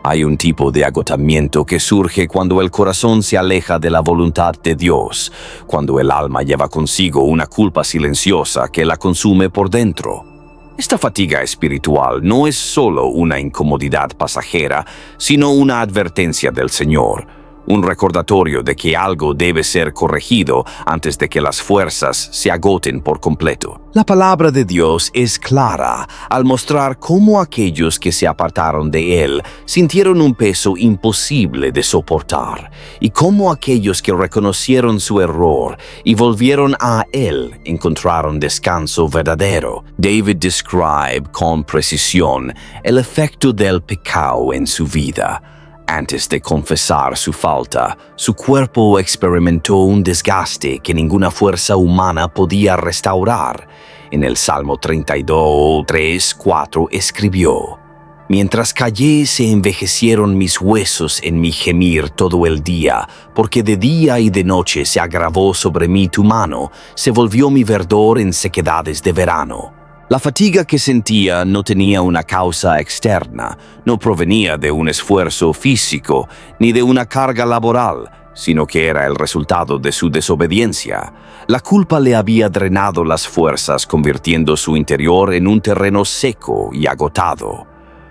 Hay un tipo de agotamiento que surge cuando el corazón se aleja de la voluntad de Dios, cuando el alma lleva consigo una culpa silenciosa que la consume por dentro. Esta fatiga espiritual no es solo una incomodidad pasajera, sino una advertencia del Señor, un recordatorio de que algo debe ser corregido antes de que las fuerzas se agoten por completo. La palabra de Dios es clara al mostrar cómo aquellos que se apartaron de Él sintieron un peso imposible de soportar, y cómo aquellos que reconocieron su error y volvieron a Él encontraron descanso verdadero. David describe con precisión el efecto del pecado en su vida. Antes de confesar su falta, su cuerpo experimentó un desgaste que ninguna fuerza humana podía restaurar. En el Salmo 32, 3, 4 escribió: «Mientras callé se envejecieron mis huesos en mi gemir todo el día, porque de día y de noche se agravó sobre mí tu mano, se volvió mi verdor en sequedades de verano». La fatiga que sentía no tenía una causa externa, no provenía de un esfuerzo físico ni de una carga laboral, sino que era el resultado de su desobediencia. La culpa le había drenado las fuerzas, convirtiendo su interior en un terreno seco y agotado.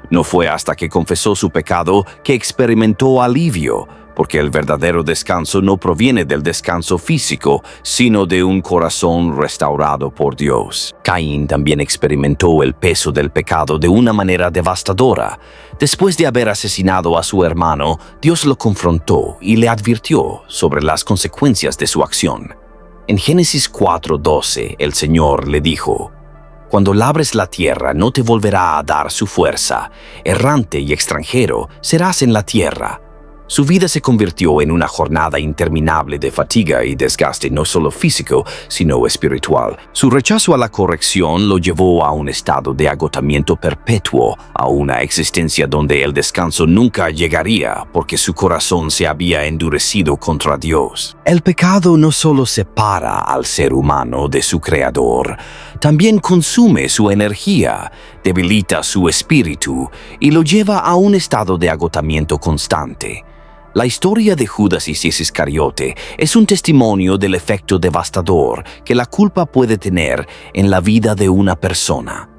No fue hasta que confesó su pecado que experimentó alivio, porque el verdadero descanso no proviene del descanso físico, sino de un corazón restaurado por Dios. Caín también experimentó el peso del pecado de una manera devastadora. Después de haber asesinado a su hermano, Dios lo confrontó y le advirtió sobre las consecuencias de su acción. En Génesis 4:12, el Señor le dijo: «Cuando labres la tierra no te volverá a dar su fuerza. Errante y extranjero serás en la tierra». Su vida se convirtió en una jornada interminable de fatiga y desgaste no solo físico, sino espiritual. Su rechazo a la corrección lo llevó a un estado de agotamiento perpetuo, a una existencia donde el descanso nunca llegaría porque su corazón se había endurecido contra Dios. El pecado no solo separa al ser humano de su Creador, también consume su energía, debilita su espíritu y lo lleva a un estado de agotamiento constante. La historia de Judas y Cis Iscariote es un testimonio del efecto devastador que la culpa puede tener en la vida de una persona.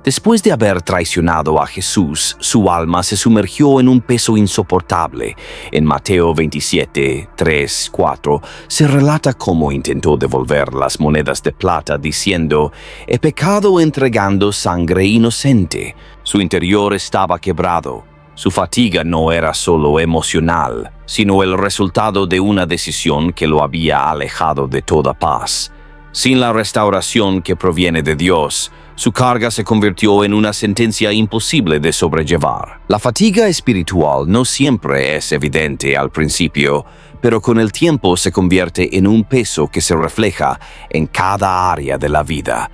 Después de haber traicionado a Jesús, su alma se sumergió en un peso insoportable. En Mateo 27, 3, 4, se relata cómo intentó devolver las monedas de plata diciendo: «He pecado entregando sangre inocente». Su interior estaba quebrado. Su fatiga no era solo emocional, sino el resultado de una decisión que lo había alejado de toda paz. Sin la restauración que proviene de Dios, su carga se convirtió en una sentencia imposible de sobrellevar. La fatiga espiritual no siempre es evidente al principio, pero con el tiempo se convierte en un peso que se refleja en cada área de la vida.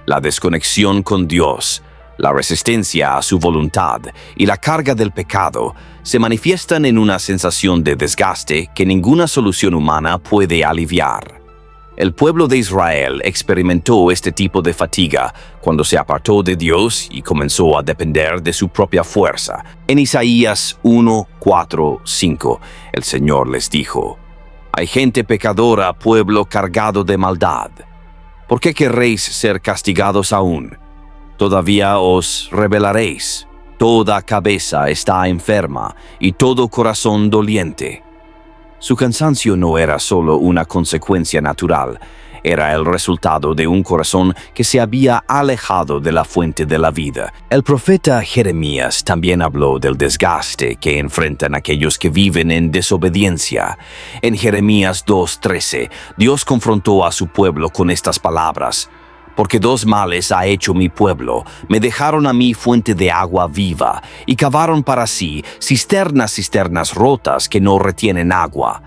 La desconexión con Dios, la resistencia a su voluntad y la carga del pecado se manifiestan en una sensación de desgaste que ninguna solución humana puede aliviar. El pueblo de Israel experimentó este tipo de fatiga cuando se apartó de Dios y comenzó a depender de su propia fuerza. En Isaías 1, 4, 5, el Señor les dijo: «Hay gente pecadora, pueblo cargado de maldad. ¿Por qué querréis ser castigados aún? Todavía os rebelaréis. Toda cabeza está enferma y todo corazón doliente». Su cansancio no era solo una consecuencia natural, era el resultado de un corazón que se había alejado de la fuente de la vida. El profeta Jeremías también habló del desgaste que enfrentan aquellos que viven en desobediencia. En Jeremías 2:13, Dios confrontó a su pueblo con estas palabras: «Porque dos males ha hecho mi pueblo, me dejaron a mí fuente de agua viva, y cavaron para sí cisternas rotas que no retienen agua».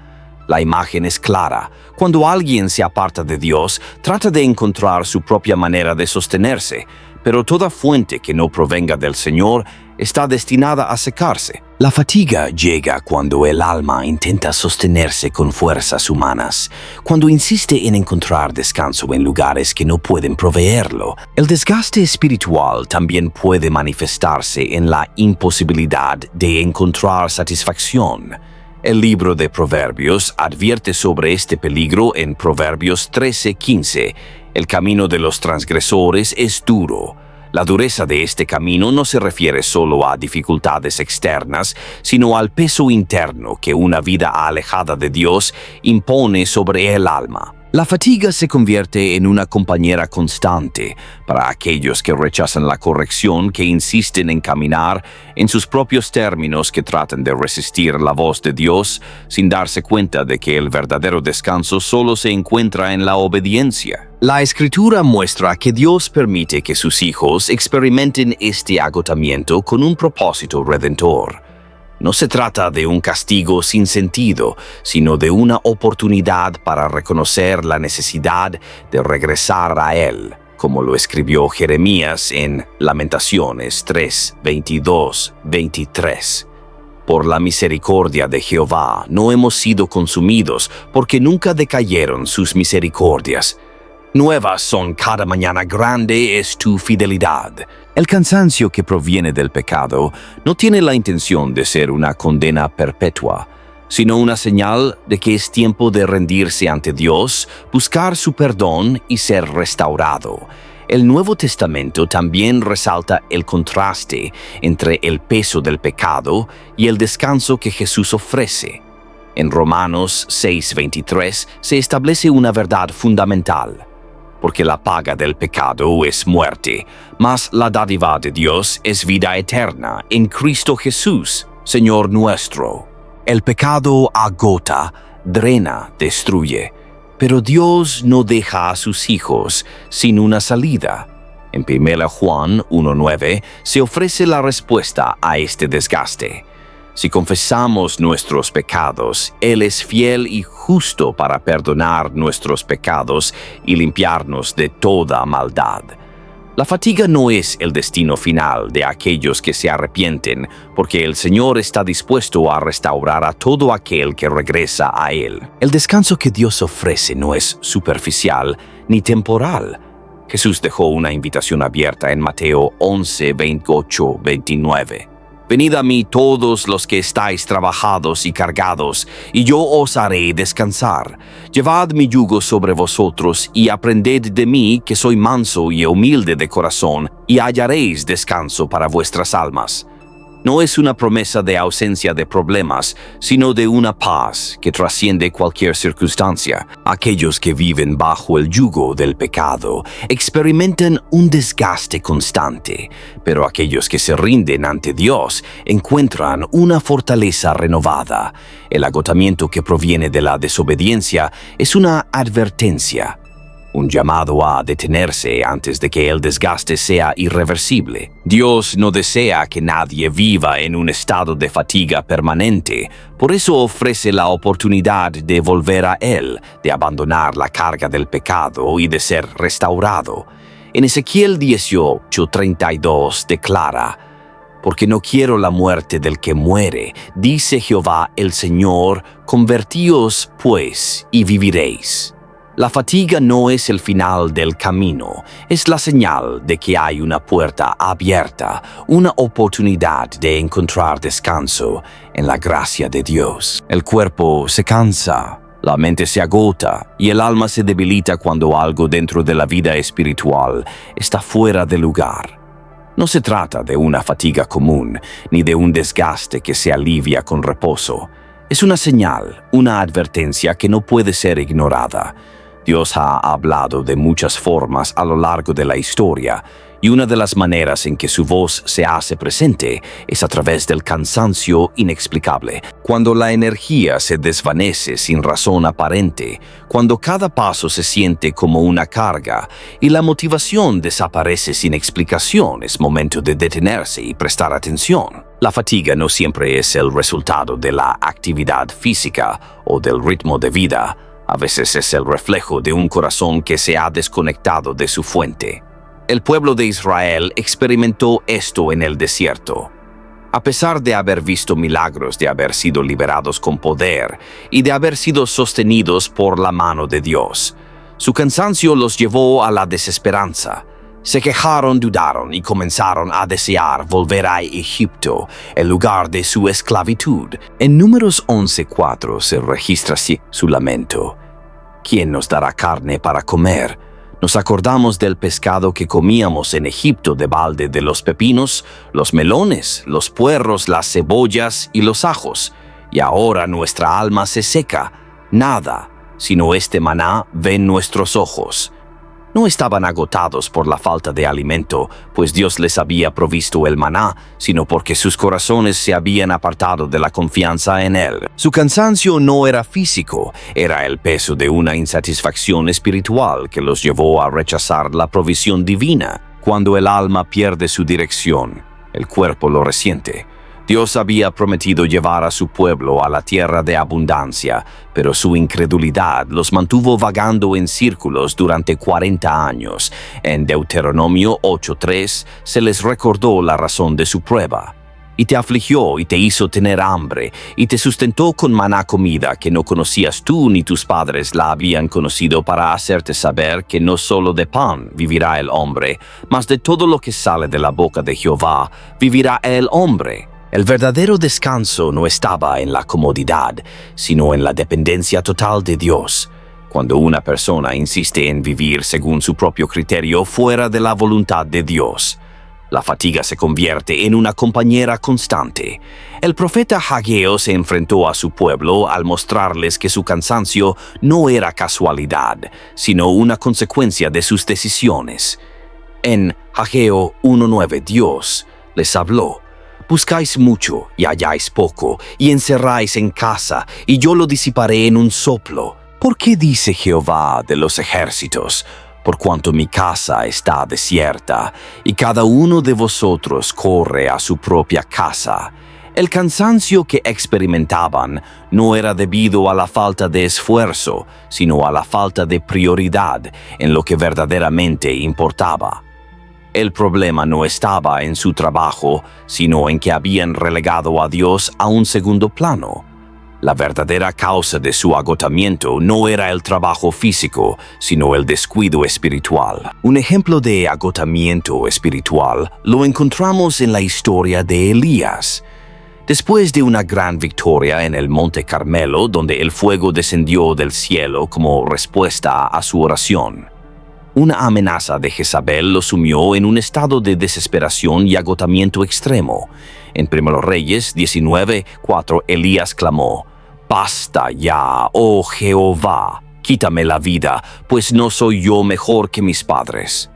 La imagen es clara. Cuando alguien se aparta de Dios, trata de encontrar su propia manera de sostenerse, pero toda fuente que no provenga del Señor está destinada a secarse. La fatiga llega cuando el alma intenta sostenerse con fuerzas humanas, cuando insiste en encontrar descanso en lugares que no pueden proveerlo. El desgaste espiritual también puede manifestarse en la imposibilidad de encontrar satisfacción. El libro de Proverbios advierte sobre este peligro en Proverbios 13:15. El camino de los transgresores es duro. La dureza de este camino no se refiere solo a dificultades externas, sino al peso interno que una vida alejada de Dios impone sobre el alma. La fatiga se convierte en una compañera constante para aquellos que rechazan la corrección, que insisten en caminar en sus propios términos, que tratan de resistir la voz de Dios sin darse cuenta de que el verdadero descanso solo se encuentra en la obediencia. La Escritura muestra que Dios permite que sus hijos experimenten este agotamiento con un propósito redentor. No se trata de un castigo sin sentido, sino de una oportunidad para reconocer la necesidad de regresar a Él, como lo escribió Jeremías en Lamentaciones 3, 22, 23. Por la misericordia de Jehová no hemos sido consumidos, porque nunca decayeron sus misericordias. Nuevas son cada mañana, grande es tu fidelidad. El cansancio que proviene del pecado no tiene la intención de ser una condena perpetua, sino una señal de que es tiempo de rendirse ante Dios, buscar su perdón y ser restaurado. El Nuevo Testamento también resalta el contraste entre el peso del pecado y el descanso que Jesús ofrece. En Romanos 6:23 se establece una verdad fundamental: porque la paga del pecado es muerte, mas la dádiva de Dios es vida eterna en Cristo Jesús, Señor nuestro. El pecado agota, drena, destruye, pero Dios no deja a sus hijos sin una salida. En 1 Juan 1:9 se ofrece la respuesta a este desgaste. Si confesamos nuestros pecados, Él es fiel y justo para perdonar nuestros pecados y limpiarnos de toda maldad. La fatiga no es el destino final de aquellos que se arrepienten, porque el Señor está dispuesto a restaurar a todo aquel que regresa a Él. El descanso que Dios ofrece no es superficial ni temporal. Jesús dejó una invitación abierta en Mateo 11, 28, 29. Venid a mí todos los que estáis trabajados y cargados, y yo os haré descansar. Llevad mi yugo sobre vosotros, y aprended de mí, que soy manso y humilde de corazón, y hallaréis descanso para vuestras almas. No es una promesa de ausencia de problemas, sino de una paz que trasciende cualquier circunstancia. Aquellos que viven bajo el yugo del pecado experimentan un desgaste constante, pero aquellos que se rinden ante Dios encuentran una fortaleza renovada. El agotamiento que proviene de la desobediencia es una advertencia, un llamado a detenerse antes de que el desgaste sea irreversible. Dios no desea que nadie viva en un estado de fatiga permanente, por eso ofrece la oportunidad de volver a Él, de abandonar la carga del pecado y de ser restaurado. En Ezequiel 18:32 declara: «Porque no quiero la muerte del que muere, dice Jehová el Señor, convertíos pues y viviréis». La fatiga no es el final del camino, es la señal de que hay una puerta abierta, una oportunidad de encontrar descanso en la gracia de Dios. El cuerpo se cansa, la mente se agota y el alma se debilita cuando algo dentro de la vida espiritual está fuera de lugar. No se trata de una fatiga común, ni de un desgaste que se alivia con reposo. Es una señal, una advertencia que no puede ser ignorada. Dios ha hablado de muchas formas a lo largo de la historia, y una de las maneras en que su voz se hace presente es a través del cansancio inexplicable. Cuando la energía se desvanece sin razón aparente, cuando cada paso se siente como una carga y la motivación desaparece sin explicación, es momento de detenerse y prestar atención. La fatiga no siempre es el resultado de la actividad física o del ritmo de vida. A veces es el reflejo de un corazón que se ha desconectado de su fuente. El pueblo de Israel experimentó esto en el desierto. A pesar de haber visto milagros, de haber sido liberados con poder y de haber sido sostenidos por la mano de Dios, su cansancio los llevó a la desesperanza. Se quejaron, dudaron y comenzaron a desear volver a Egipto, el lugar de su esclavitud. En Números 11:4 se registra así su lamento: ¿Quién nos dará carne para comer? Nos acordamos del pescado que comíamos en Egipto de balde, de los pepinos, los melones, los puerros, las cebollas y los ajos. Y ahora nuestra alma se seca. Nada, sino este maná ven nuestros ojos. No estaban agotados por la falta de alimento, pues Dios les había provisto el maná, sino porque sus corazones se habían apartado de la confianza en Él. Su cansancio no era físico, era el peso de una insatisfacción espiritual que los llevó a rechazar la provisión divina. Cuando el alma pierde su dirección, el cuerpo lo resiente. Dios había prometido llevar a su pueblo a la tierra de abundancia, pero su incredulidad los mantuvo vagando en círculos durante 40 años. En Deuteronomio 8:3 se les recordó la razón de su prueba. Y te afligió y te hizo tener hambre, y te sustentó con maná, comida que no conocías tú ni tus padres la habían conocido, para hacerte saber que no solo de pan vivirá el hombre, mas de todo lo que sale de la boca de Jehová vivirá el hombre. El verdadero descanso no estaba en la comodidad, sino en la dependencia total de Dios. Cuando una persona insiste en vivir según su propio criterio fuera de la voluntad de Dios, la fatiga se convierte en una compañera constante. El profeta Hageo se enfrentó a su pueblo al mostrarles que su cansancio no era casualidad, sino una consecuencia de sus decisiones. En Hageo 1:9 Dios les habló: «Buscáis mucho y halláis poco, y encerráis en casa, y yo lo disiparé en un soplo. ¿Por qué dice Jehová de los ejércitos? Por cuanto mi casa está desierta, y cada uno de vosotros corre a su propia casa». El cansancio que experimentaban no era debido a la falta de esfuerzo, sino a la falta de prioridad en lo que verdaderamente importaba. El problema no estaba en su trabajo, sino en que habían relegado a Dios a un segundo plano. La verdadera causa de su agotamiento no era el trabajo físico, sino el descuido espiritual. Un ejemplo de agotamiento espiritual lo encontramos en la historia de Elías. Después de una gran victoria en el Monte Carmelo, donde el fuego descendió del cielo como respuesta a su oración, una amenaza de Jezabel lo sumió en un estado de desesperación y agotamiento extremo. En 1 Reyes 19:4, Elías clamó: «Basta ya, oh Jehová, quítame la vida, pues no soy yo mejor que mis padres».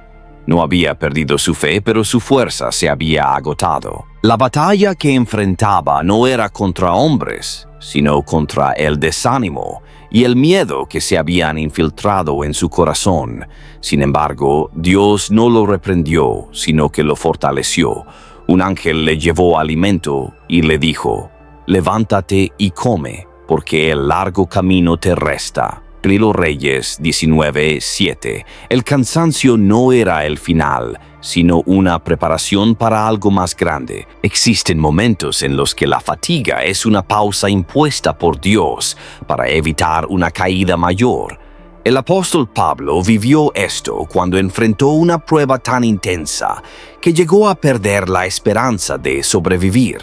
No había perdido su fe, pero su fuerza se había agotado. La batalla que enfrentaba no era contra hombres, sino contra el desánimo y el miedo que se habían infiltrado en su corazón. Sin embargo, Dios no lo reprendió, sino que lo fortaleció. Un ángel le llevó alimento y le dijo: «Levántate y come, porque el largo camino te resta». 1 Reyes 19:7. El cansancio no era el final, sino una preparación para algo más grande. Existen momentos en los que la fatiga es una pausa impuesta por Dios para evitar una caída mayor. El apóstol Pablo vivió esto cuando enfrentó una prueba tan intensa que llegó a perder la esperanza de sobrevivir.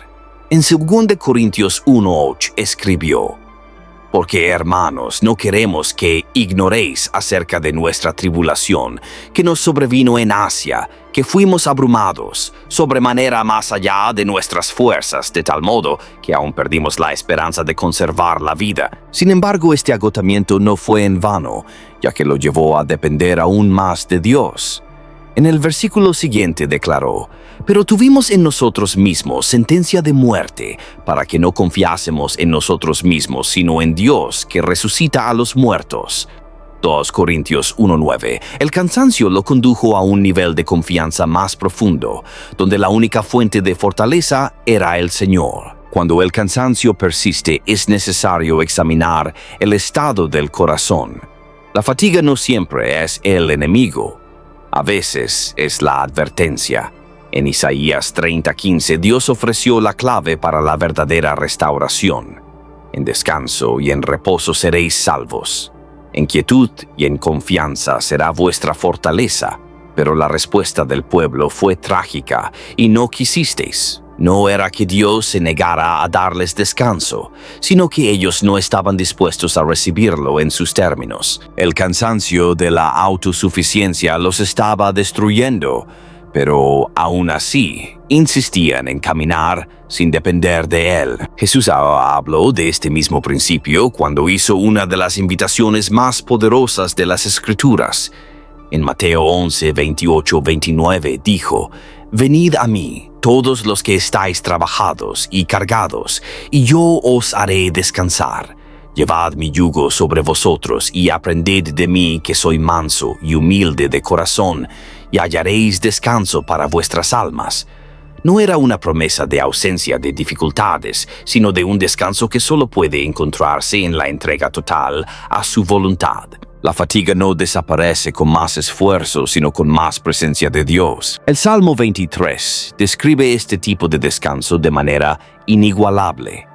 En 2 Corintios 1:8 escribió: «Porque, hermanos, no queremos que ignoréis acerca de nuestra tribulación, que nos sobrevino en Asia, que fuimos abrumados, sobremanera más allá de nuestras fuerzas, de tal modo que aún perdimos la esperanza de conservar la vida». Sin embargo, este agotamiento no fue en vano, ya que lo llevó a depender aún más de Dios. En el versículo siguiente declaró: «Pero tuvimos en nosotros mismos sentencia de muerte, para que no confiásemos en nosotros mismos, sino en Dios, que resucita a los muertos». 2 Corintios 1:9. El cansancio lo condujo a un nivel de confianza más profundo, donde la única fuente de fortaleza era el Señor. Cuando el cansancio persiste, es necesario examinar el estado del corazón. La fatiga no siempre es el enemigo. A veces es la advertencia. En Isaías 30:15, Dios ofreció la clave para la verdadera restauración. «En descanso y en reposo seréis salvos. En quietud y en confianza será vuestra fortaleza». Pero la respuesta del pueblo fue trágica y no quisisteis. No era que Dios se negara a darles descanso, sino que ellos no estaban dispuestos a recibirlo en sus términos. El cansancio de la autosuficiencia los estaba destruyendo, pero aún así insistían en caminar sin depender de Él. Jesús habló de este mismo principio cuando hizo una de las invitaciones más poderosas de las Escrituras. En Mateo 11:28-29 dijo: «Venid a mí, todos los que estáis trabajados y cargados, y yo os haré descansar. Llevad mi yugo sobre vosotros y aprended de mí, que soy manso y humilde de corazón, y hallaréis descanso para vuestras almas». No era una promesa de ausencia de dificultades, sino de un descanso que solo puede encontrarse en la entrega total a su voluntad. La fatiga no desaparece con más esfuerzo, sino con más presencia de Dios. El Salmo 23 describe este tipo de descanso de manera inigualable.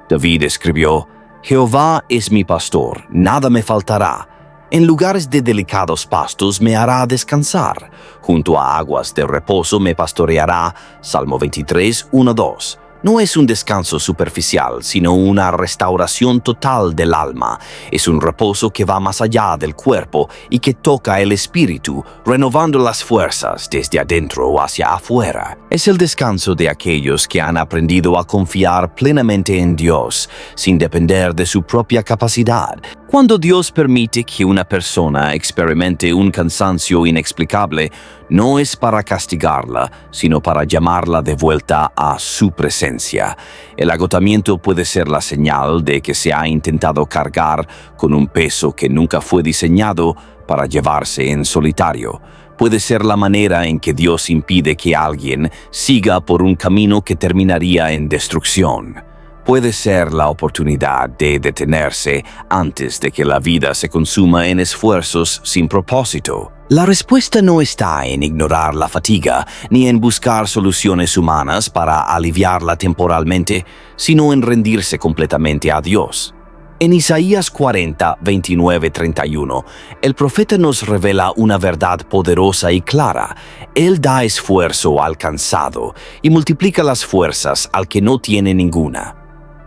David escribió: «Jehová es mi pastor, nada me faltará. En lugares de delicados pastos me hará descansar. Junto a aguas de reposo me pastoreará». Salmo 23, 1-2. No es un descanso superficial, sino una restauración total del alma. Es un reposo que va más allá del cuerpo y que toca el espíritu, renovando las fuerzas desde adentro hacia afuera. Es el descanso de aquellos que han aprendido a confiar plenamente en Dios, sin depender de su propia capacidad. Cuando Dios permite que una persona experimente un cansancio inexplicable, no es para castigarla, sino para llamarla de vuelta a su presencia. El agotamiento puede ser la señal de que se ha intentado cargar con un peso que nunca fue diseñado para llevarse en solitario. Puede ser la manera en que Dios impide que alguien siga por un camino que terminaría en destrucción. Puede ser la oportunidad de detenerse antes de que la vida se consuma en esfuerzos sin propósito. La respuesta no está en ignorar la fatiga ni en buscar soluciones humanas para aliviarla temporalmente, sino en rendirse completamente a Dios. En Isaías 40, 29, 31, el profeta nos revela una verdad poderosa y clara. Él da esfuerzo al cansado y multiplica las fuerzas al que no tiene ninguna.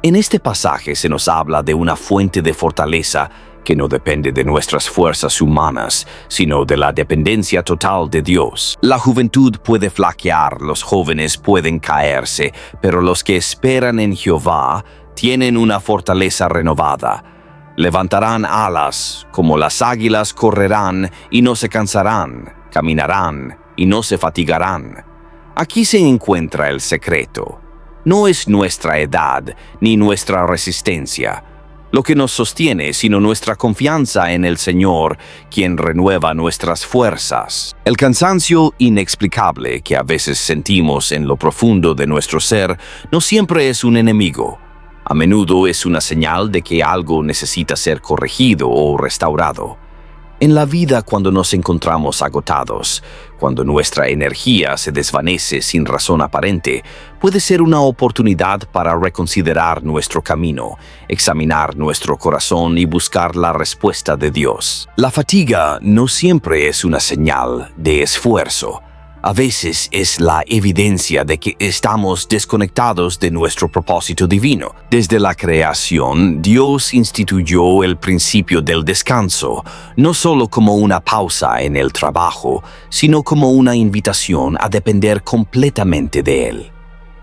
En este pasaje se nos habla de una fuente de fortaleza que no depende de nuestras fuerzas humanas, sino de la dependencia total de Dios. La juventud puede flaquear, los jóvenes pueden caerse, pero los que esperan en Jehová tienen una fortaleza renovada. Levantarán alas, como las águilas correrán y no se cansarán, caminarán y no se fatigarán. Aquí se encuentra el secreto. No es nuestra edad ni nuestra resistencia lo que nos sostiene, sino nuestra confianza en el Señor, quien renueva nuestras fuerzas. El cansancio inexplicable que a veces sentimos en lo profundo de nuestro ser no siempre es un enemigo. A menudo es una señal de que algo necesita ser corregido o restaurado. En la vida, cuando nos encontramos agotados, cuando nuestra energía se desvanece sin razón aparente, puede ser una oportunidad para reconsiderar nuestro camino, examinar nuestro corazón y buscar la respuesta de Dios. La fatiga no siempre es una señal de esfuerzo. A veces es la evidencia de que estamos desconectados de nuestro propósito divino. Desde la creación, Dios instituyó el principio del descanso, no solo como una pausa en el trabajo, sino como una invitación a depender completamente de Él.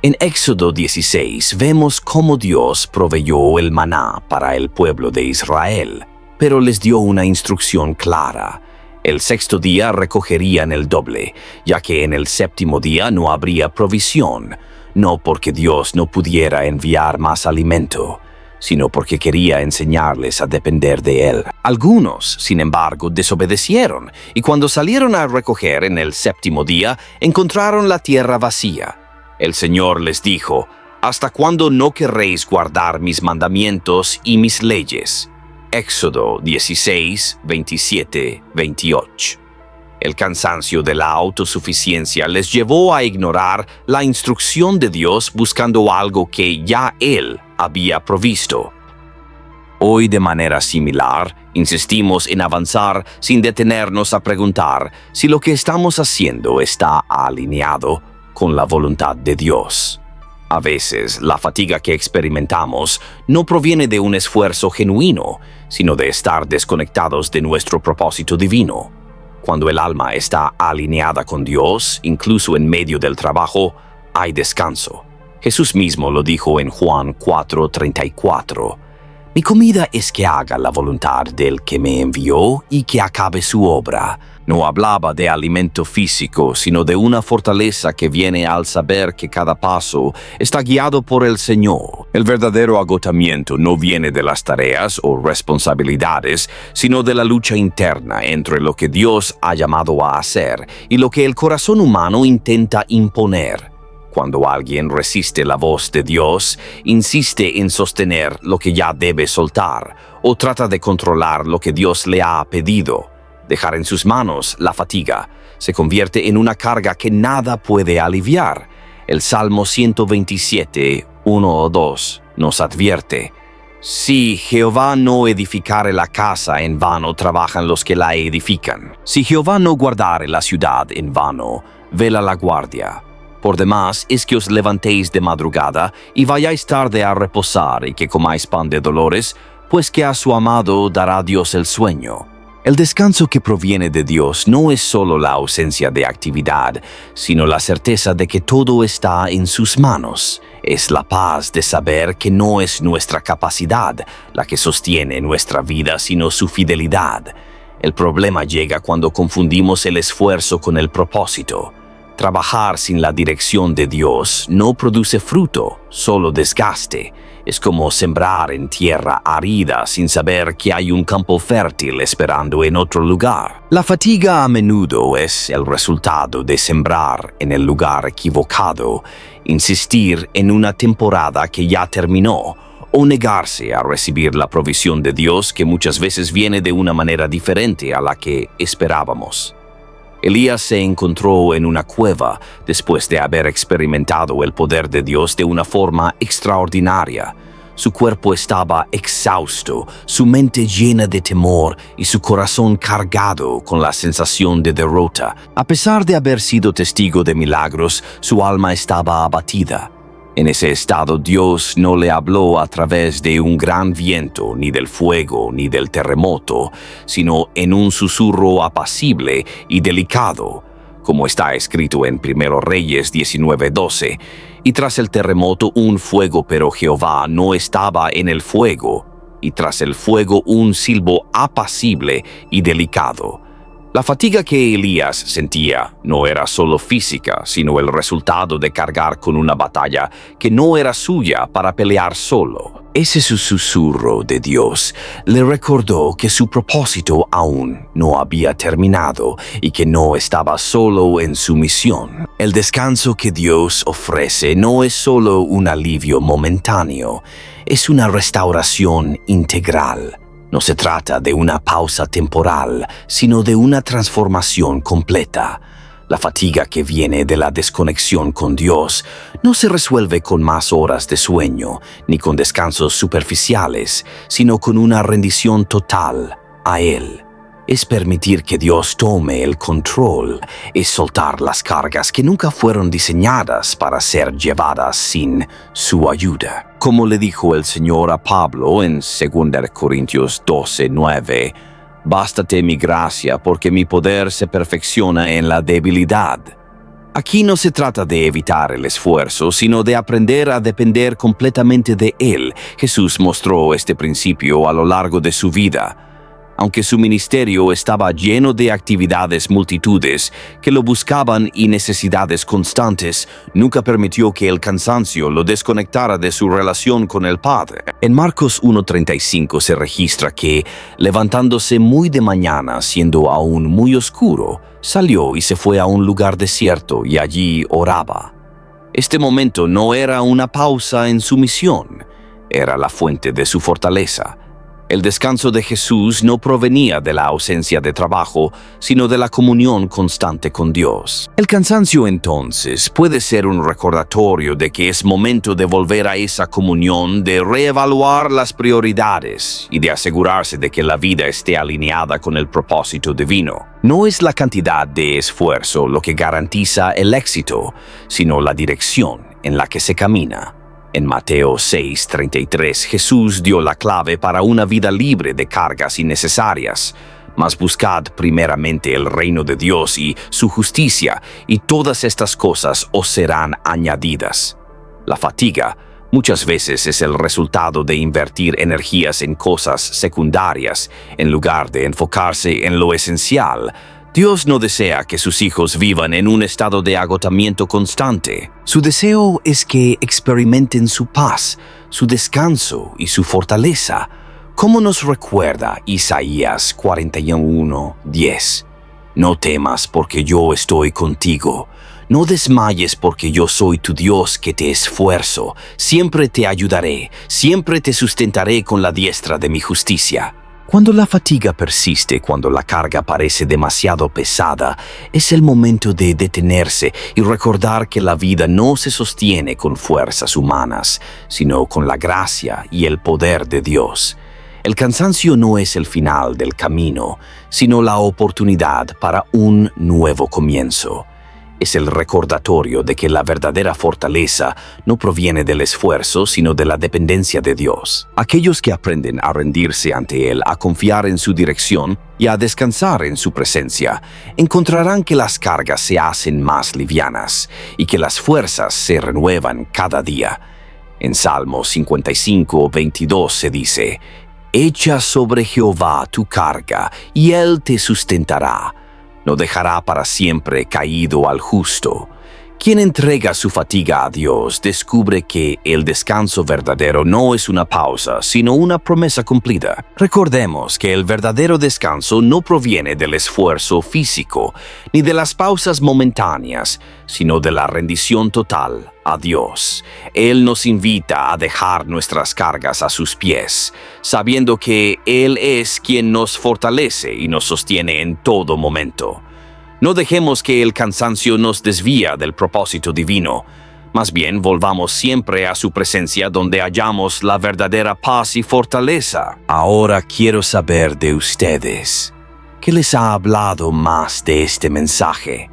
En Éxodo 16 vemos cómo Dios proveyó el maná para el pueblo de Israel, pero les dio una instrucción clara. El sexto día recogerían el doble, ya que en el séptimo día no habría provisión, no porque Dios no pudiera enviar más alimento, sino porque quería enseñarles a depender de Él. Algunos, sin embargo, desobedecieron, y cuando salieron a recoger en el séptimo día, encontraron la tierra vacía. El Señor les dijo: ¿Hasta cuándo no querréis guardar mis mandamientos y mis leyes? Éxodo 16, 27, 28. El cansancio de la autosuficiencia les llevó a ignorar la instrucción de Dios buscando algo que ya Él había provisto. Hoy, de manera similar, insistimos en avanzar sin detenernos a preguntar si lo que estamos haciendo está alineado con la voluntad de Dios. A veces, la fatiga que experimentamos no proviene de un esfuerzo genuino, sino de estar desconectados de nuestro propósito divino. Cuando el alma está alineada con Dios, incluso en medio del trabajo, hay descanso. Jesús mismo lo dijo en Juan 4:34. Mi comida es que haga la voluntad del que me envió y que acabe su obra. No hablaba de alimento físico, sino de una fortaleza que viene al saber que cada paso está guiado por el Señor. El verdadero agotamiento no viene de las tareas o responsabilidades, sino de la lucha interna entre lo que Dios ha llamado a hacer y lo que el corazón humano intenta imponer. Cuando alguien resiste la voz de Dios, insiste en sostener lo que ya debe soltar, o trata de controlar lo que Dios le ha pedido. Dejar en sus manos la fatiga se convierte en una carga que nada puede aliviar. El Salmo 127, 1 o 2 nos advierte: si Jehová no edificare la casa, en vano trabajan los que la edifican. Si Jehová no guardare la ciudad, en vano vela la guardia. Por demás es que os levantéis de madrugada y vayáis tarde a reposar y que comáis pan de dolores, pues que a su amado dará Dios el sueño. El descanso que proviene de Dios no es solo la ausencia de actividad, sino la certeza de que todo está en sus manos. Es la paz de saber que no es nuestra capacidad la que sostiene nuestra vida, sino su fidelidad. El problema llega cuando confundimos el esfuerzo con el propósito. Trabajar sin la dirección de Dios no produce fruto, solo desgaste. Es como sembrar en tierra árida sin saber que hay un campo fértil esperando en otro lugar. La fatiga a menudo es el resultado de sembrar en el lugar equivocado, insistir en una temporada que ya terminó, o negarse a recibir la provisión de Dios que muchas veces viene de una manera diferente a la que esperábamos. Elías se encontró en una cueva después de haber experimentado el poder de Dios de una forma extraordinaria. Su cuerpo estaba exhausto, su mente llena de temor y su corazón cargado con la sensación de derrota. A pesar de haber sido testigo de milagros, su alma estaba abatida. En ese estado, Dios no le habló a través de un gran viento, ni del fuego, ni del terremoto, sino en un susurro apacible y delicado, como está escrito en 1 Reyes 19:12. Y tras el terremoto un fuego, pero Jehová no estaba en el fuego, y tras el fuego un silbo apacible y delicado. La fatiga que Elías sentía no era solo física, sino el resultado de cargar con una batalla que no era suya para pelear solo. Ese susurro de Dios le recordó que su propósito aún no había terminado y que no estaba solo en su misión. El descanso que Dios ofrece no es solo un alivio momentáneo, es una restauración integral. No se trata de una pausa temporal, sino de una transformación completa. La fatiga que viene de la desconexión con Dios no se resuelve con más horas de sueño, ni con descansos superficiales, sino con una rendición total a Él. Es permitir que Dios tome el control, es soltar las cargas que nunca fueron diseñadas para ser llevadas sin su ayuda. Como le dijo el Señor a Pablo en 2 Corintios 12:9, «Bástate mi gracia, porque mi poder se perfecciona en la debilidad». Aquí no se trata de evitar el esfuerzo, sino de aprender a depender completamente de Él. Jesús mostró este principio a lo largo de su vida. Aunque su ministerio estaba lleno de actividades multitudes que lo buscaban y necesidades constantes, nunca permitió que el cansancio lo desconectara de su relación con el Padre. En Marcos 1:35 se registra que, levantándose muy de mañana, siendo aún muy oscuro, salió y se fue a un lugar desierto y allí oraba. Este momento no era una pausa en su misión, era la fuente de su fortaleza. El descanso de Jesús no provenía de la ausencia de trabajo, sino de la comunión constante con Dios. El cansancio, entonces, puede ser un recordatorio de que es momento de volver a esa comunión, de reevaluar las prioridades y de asegurarse de que la vida esté alineada con el propósito divino. No es la cantidad de esfuerzo lo que garantiza el éxito, sino la dirección en la que se camina. En Mateo 6:33, Jesús dio la clave para una vida libre de cargas innecesarias. Mas buscad primeramente el reino de Dios y su justicia, y todas estas cosas os serán añadidas. La fatiga muchas veces es el resultado de invertir energías en cosas secundarias, en lugar de enfocarse en lo esencial. Dios no desea que sus hijos vivan en un estado de agotamiento constante. Su deseo es que experimenten su paz, su descanso y su fortaleza, como nos recuerda Isaías 41:10. No temas porque yo estoy contigo. No desmayes porque yo soy tu Dios que te esfuerzo. Siempre te ayudaré, siempre te sustentaré con la diestra de mi justicia. Cuando la fatiga persiste, cuando la carga parece demasiado pesada, es el momento de detenerse y recordar que la vida no se sostiene con fuerzas humanas, sino con la gracia y el poder de Dios. El cansancio no es el final del camino, sino la oportunidad para un nuevo comienzo. Es el recordatorio de que la verdadera fortaleza no proviene del esfuerzo, sino de la dependencia de Dios. Aquellos que aprenden a rendirse ante Él, a confiar en su dirección y a descansar en su presencia, encontrarán que las cargas se hacen más livianas y que las fuerzas se renuevan cada día. En Salmo 55:22 se dice: «Echa sobre Jehová tu carga, y Él te sustentará. No dejará para siempre caído al justo». Quien entrega su fatiga a Dios descubre que el descanso verdadero no es una pausa, sino una promesa cumplida. Recordemos que el verdadero descanso no proviene del esfuerzo físico, ni de las pausas momentáneas, sino de la rendición total a Dios. Él nos invita a dejar nuestras cargas a sus pies, sabiendo que Él es quien nos fortalece y nos sostiene en todo momento. No dejemos que el cansancio nos desvía del propósito divino. Más bien, volvamos siempre a su presencia donde hallamos la verdadera paz y fortaleza. Ahora quiero saber de ustedes. ¿Qué les ha hablado más de este mensaje?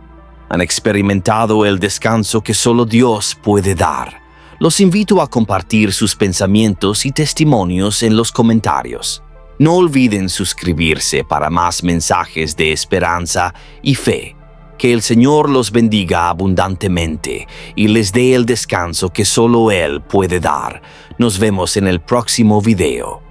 ¿Han experimentado el descanso que solo Dios puede dar? Los invito a compartir sus pensamientos y testimonios en los comentarios. No olviden suscribirse para más mensajes de esperanza y fe. Que el Señor los bendiga abundantemente y les dé el descanso que solo Él puede dar. Nos vemos en el próximo video.